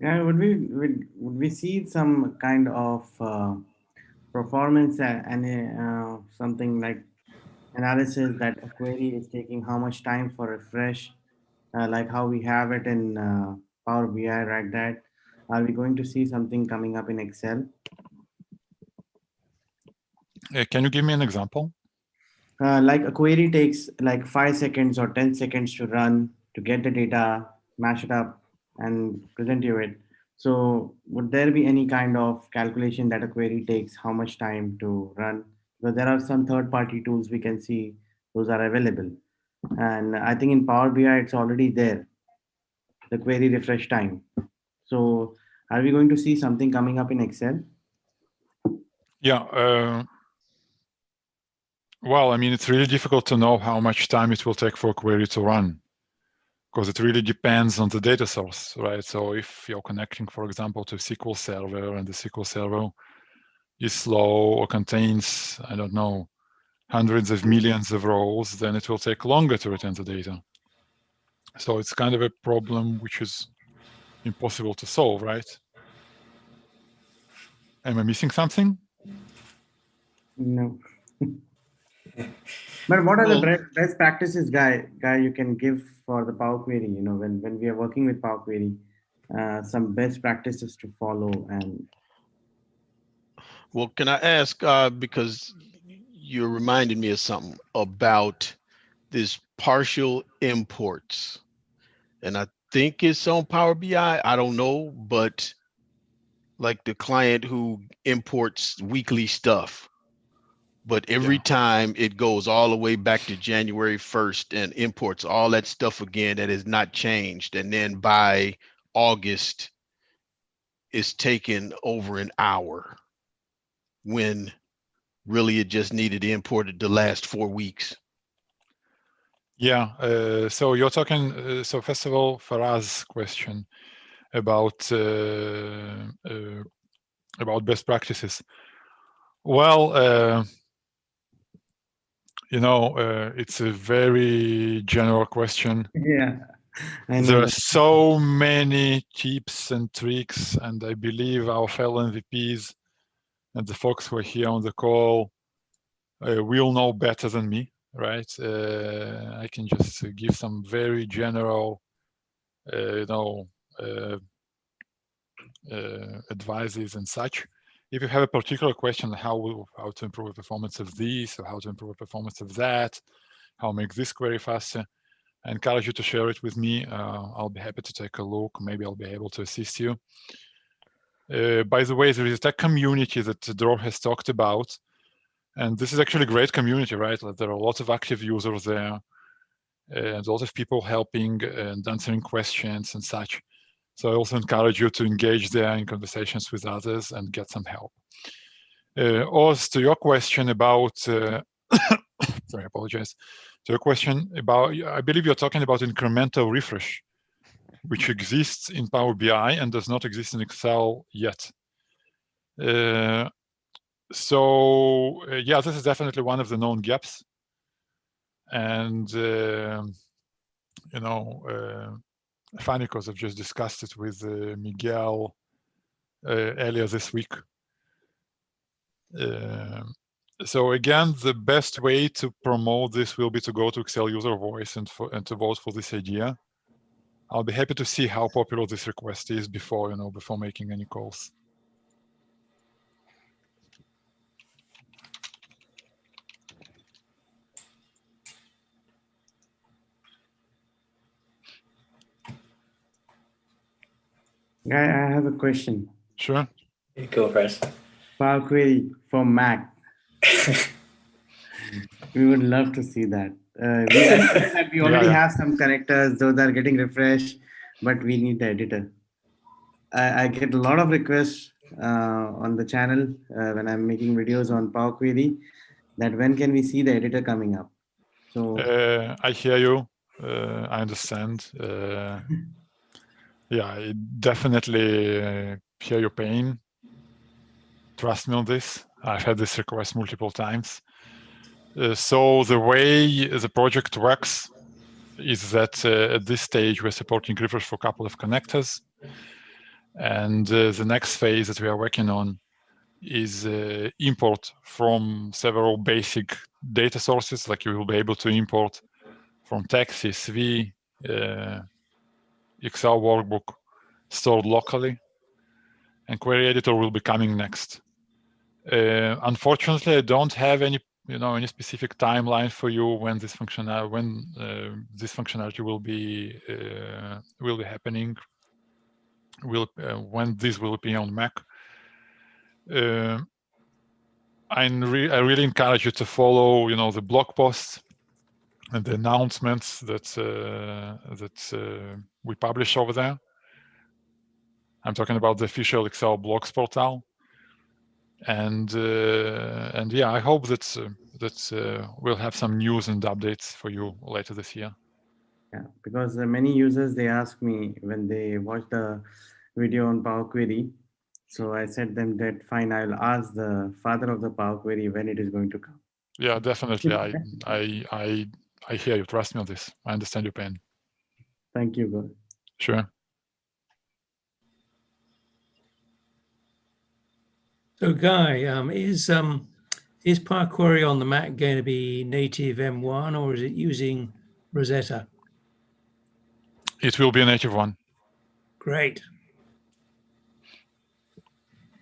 Yeah, would we see some kind of performance and something like analysis that a query is taking how much time for refresh, like how we have it in Power BI, like that? Are we going to see something coming up in Excel? Can you give me an example? Like a query takes like 5 seconds or 10 seconds to run to get the data, mash it up, and present you it. So would there be any kind of calculation that a query takes how much time to run? Because there are some third-party tools we can see those are available. And I think in Power BI, it's already there, the query refresh time. So are we going to see something coming up in Excel? Yeah. Well, I mean, it's really difficult to know how much time it will take for a query to run, because it really depends on the data source, right? So if you're connecting, for example, to a SQL server and the SQL server is slow or contains, I don't know, hundreds of millions of rows, then it will take longer to return the data. So it's kind of a problem which is impossible to solve, right? Am I missing something? No. But what are the best practices, guy, you can give for the Power Query? You know, when we are working with Power Query, some best practices to follow. And well, can I ask, because you reminded me of something about this partial imports, and I think it's on Power BI. I don't know, but like the client who imports weekly stuff, but every time it goes all the way back to January 1st and imports all that stuff again that is not changed. And then by August, it's taken over an hour when really it just needed imported the last 4 weeks. Yeah, so you're talking, so first of all, Faraz's question about best practices. Well, you know, it's a very general question. Yeah, there are so many tips and tricks, and I believe our fellow MVPs and the folks who are here on the call will know better than me, right? I can just give some very general, you know, advices and such. If you have a particular question, how to improve the performance of this, or how to improve the performance of that, how make this query faster, I encourage you to share it with me. I'll be happy to take a look. Maybe I'll be able to assist you. By the way, there is a tech community that Dror has talked about. And this is actually a great community, right? Like, there are lots of active users there, and a lot of people helping and answering questions and such. So I also encourage you to engage there in conversations with others and get some help. Oz, to your question about, sorry, I apologize. To your question about, I believe you're talking about incremental refresh, which exists in Power BI and does not exist in Excel yet. So yeah, this is definitely one of the known gaps. And, you know, funny because I've just discussed it with Miguel earlier this week. So again, the best way to promote this will be to go to Excel user voice and to vote for this idea. I'll be happy to see how popular this request is before, you know, before making any calls. I have a question. Sure. Go, Chris. Power Query for Mac. We would love to see that. We already have some connectors; those are getting refreshed, but we need the editor. I get a lot of requests on the channel when I'm making videos on Power Query, that when can we see the editor coming up? So I hear you. I understand. Yeah, I definitely hear your pain. Trust me on this. I've had this request multiple times. So the way the project works is that at this stage, we're supporting refresh for a couple of connectors. And the next phase that we are working on is import from several basic data sources, like you will be able to import from text, CSV, Excel workbook stored locally, and query editor will be coming next. Unfortunately, I don't have any, you know, any specific timeline for you when this functionality will be happening. When this will be on Mac. I really encourage you to follow, you know, the blog posts and the announcements that we publish over there. I'm talking about the official Excel blogs portal, and yeah, I hope that we'll have some news and updates for you later this year. yeah, because many users, they ask me when they watch the video on Power Query. So I said them that fine, I'll ask the father of the Power Query when it is going to come. Yeah, definitely. I hear you. Trust me on this. I understand your pain. Thank you, God. Sure. So, Guy, Is Power Query on the Mac going to be native M1 or is it using Rosetta? It will be a native one. Great.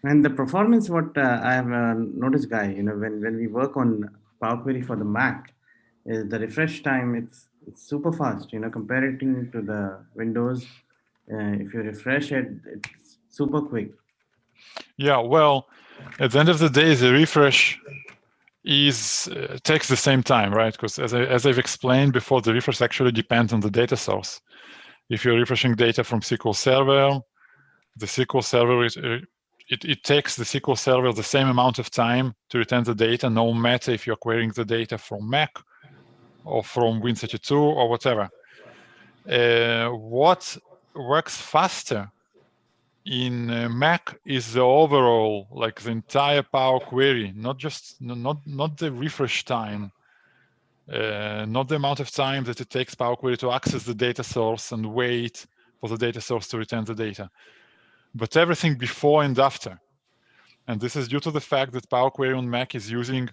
And the performance, what I have noticed, Guy, when we work on Power Query for the Mac, is the refresh time. It's super fast. Comparing to the Windows, if you refresh it, it's super quick. Yeah, well, at the end of the day, the refresh takes the same time, right? Because as I've explained before, the refresh actually depends on the data source. If you're refreshing data from SQL Server, the SQL Server it takes the SQL Server the same amount of time to return the data, no matter if you're querying the data from Mac or from Win32 or whatever. What works faster in Mac is the overall, like the entire Power Query, not the refresh time, not the amount of time that it takes Power Query to access the data source and wait for the data source to return the data, but everything before and after. And this is due to the fact that Power Query on Mac is using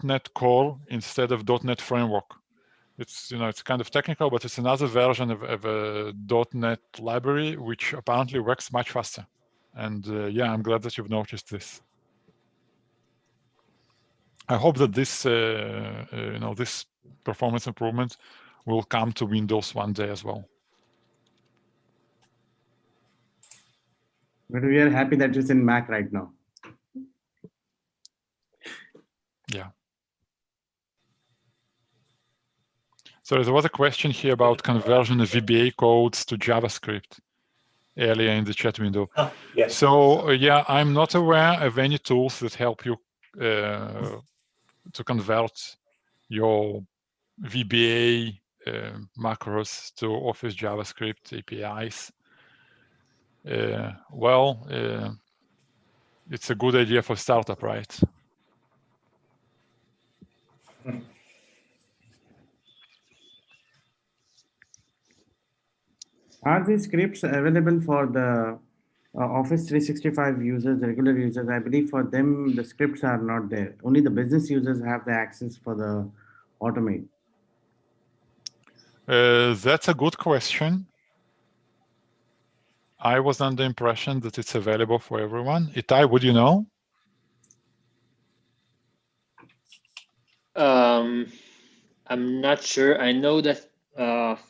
.NET Core instead of .NET Framework. It's it's kind of technical, but it's another version of a .NET library, which apparently works much faster. And yeah, I'm glad that you've noticed this. I hope that this this performance improvement will come to Windows one day as well. But we are happy that it's in Mac right now. Yeah. So there was a question here about conversion of VBA codes to JavaScript earlier in the chat window. Yes. So yeah, I'm not aware of any tools that help you to convert your VBA macros to Office JavaScript APIs. It's a good idea for startup, right? Are these scripts available for the Office 365 users, regular users? I believe for them, the scripts are not there. Only the business users have the access for the automate. That's a good question. I was under the impression that it's available for everyone. Itai, would you know? I'm not sure. I know that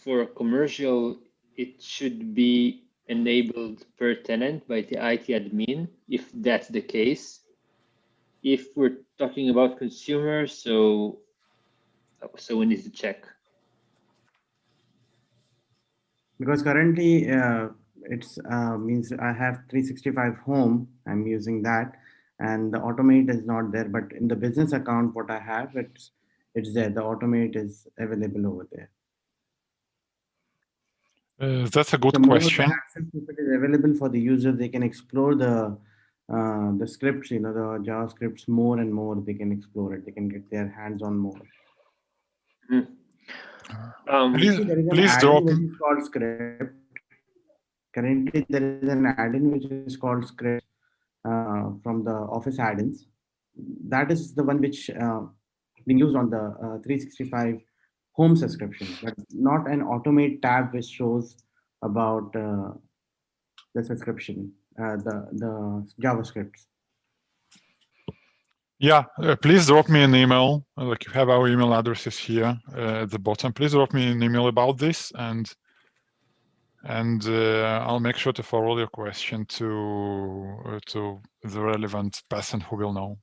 for commercial, it should be enabled per tenant by the IT admin, if that's the case. If we're talking about consumers, so we need to check. Because currently it's means I have 365 home, I'm using that, and the automate is not there, but in the business account, what I have, it's there. The automate is available over there. That's a good question. Access, if it is available for the user, they can explore the scripts, the JavaScripts more and more. They can explore it. They can get their hands on more. Please drop. Which is called script. Currently, there is an add-in which is called script from the Office add-ins. That is the one which being used on the 365 home subscription, but not an automate tab which shows about the subscription, the JavaScripts. Yeah, please drop me an email. Like, you have our email addresses here at the bottom. Please drop me an email about this, and I'll make sure to forward your question to the relevant person who will know.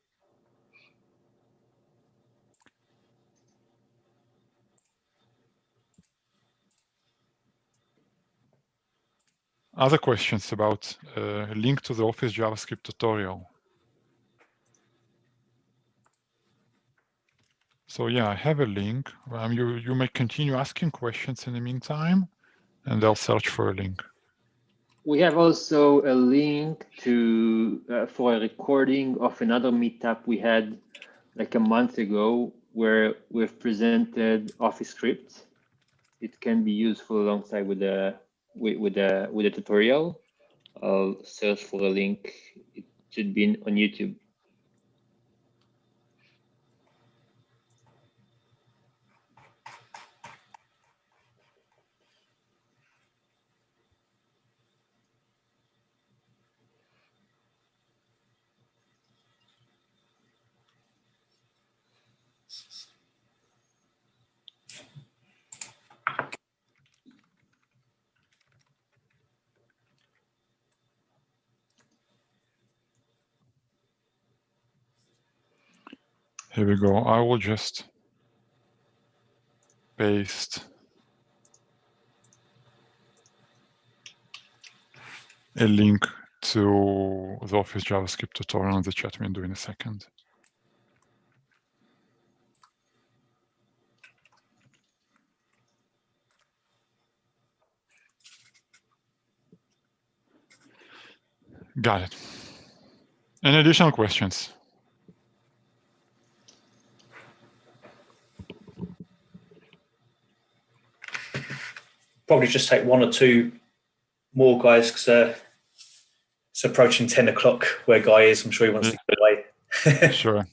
Other questions about a link to the Office JavaScript tutorial. So yeah, I have a link. You may continue asking questions in the meantime, and I'll search for a link. We have also a link to for a recording of another meetup we had like a month ago, where we've presented Office scripts. It can be useful alongside with the tutorial. I'll search for a link. It should be on YouTube. Here we go. I will just paste a link to the Office JavaScript tutorial in the chat window in a second. Got it. Any additional questions? Probably just take one or two more, guys, because it's approaching 10 o'clock where Guy is. I'm sure he wants to go away. Sure.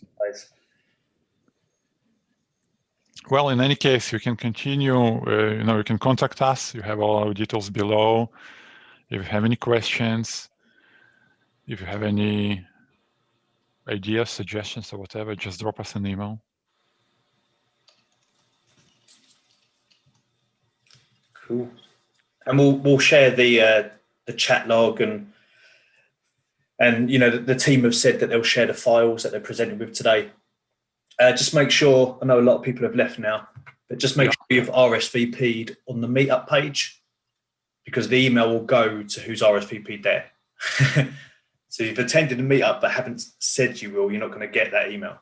Well, in any case, you can continue. You can contact us. You have all our details below. If you have any questions, if you have any ideas, suggestions, or whatever, just drop us an email. Cool. And we'll share the chat log and the team have said that they'll share the files that they're presented with today. Just make sure, I know a lot of people have left now, but just make sure you've RSVP'd on the meetup page, because the email will go to who's RSVP'd there. So if you've attended a meetup but haven't said you will, you're not going to get that email.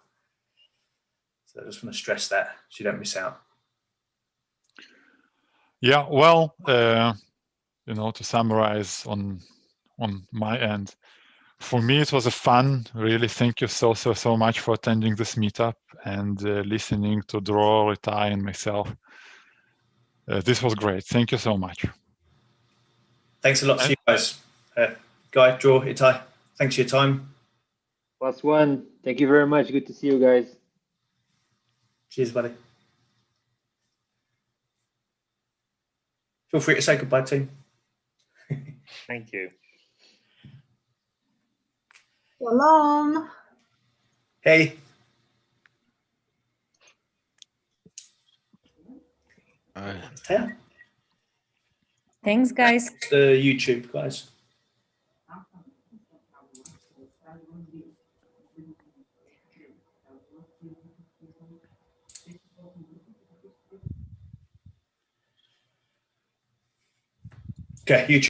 So I just want to stress that so you don't miss out. Yeah, well, to summarize on my end, for me, it was a fun. Really, thank you so much for attending this meetup and listening to Dror, Itai, and myself. This was great. Thank you so much. Thanks a lot to you guys. Guy, Dror, Itai, thanks for your time. +1. Thank you very much. Good to see you guys. Cheers, buddy. Feel free to say goodbye, team. Thank you. Shalom. Hey. Yeah. Thanks, guys. The YouTube, guys. Okay, YouTube.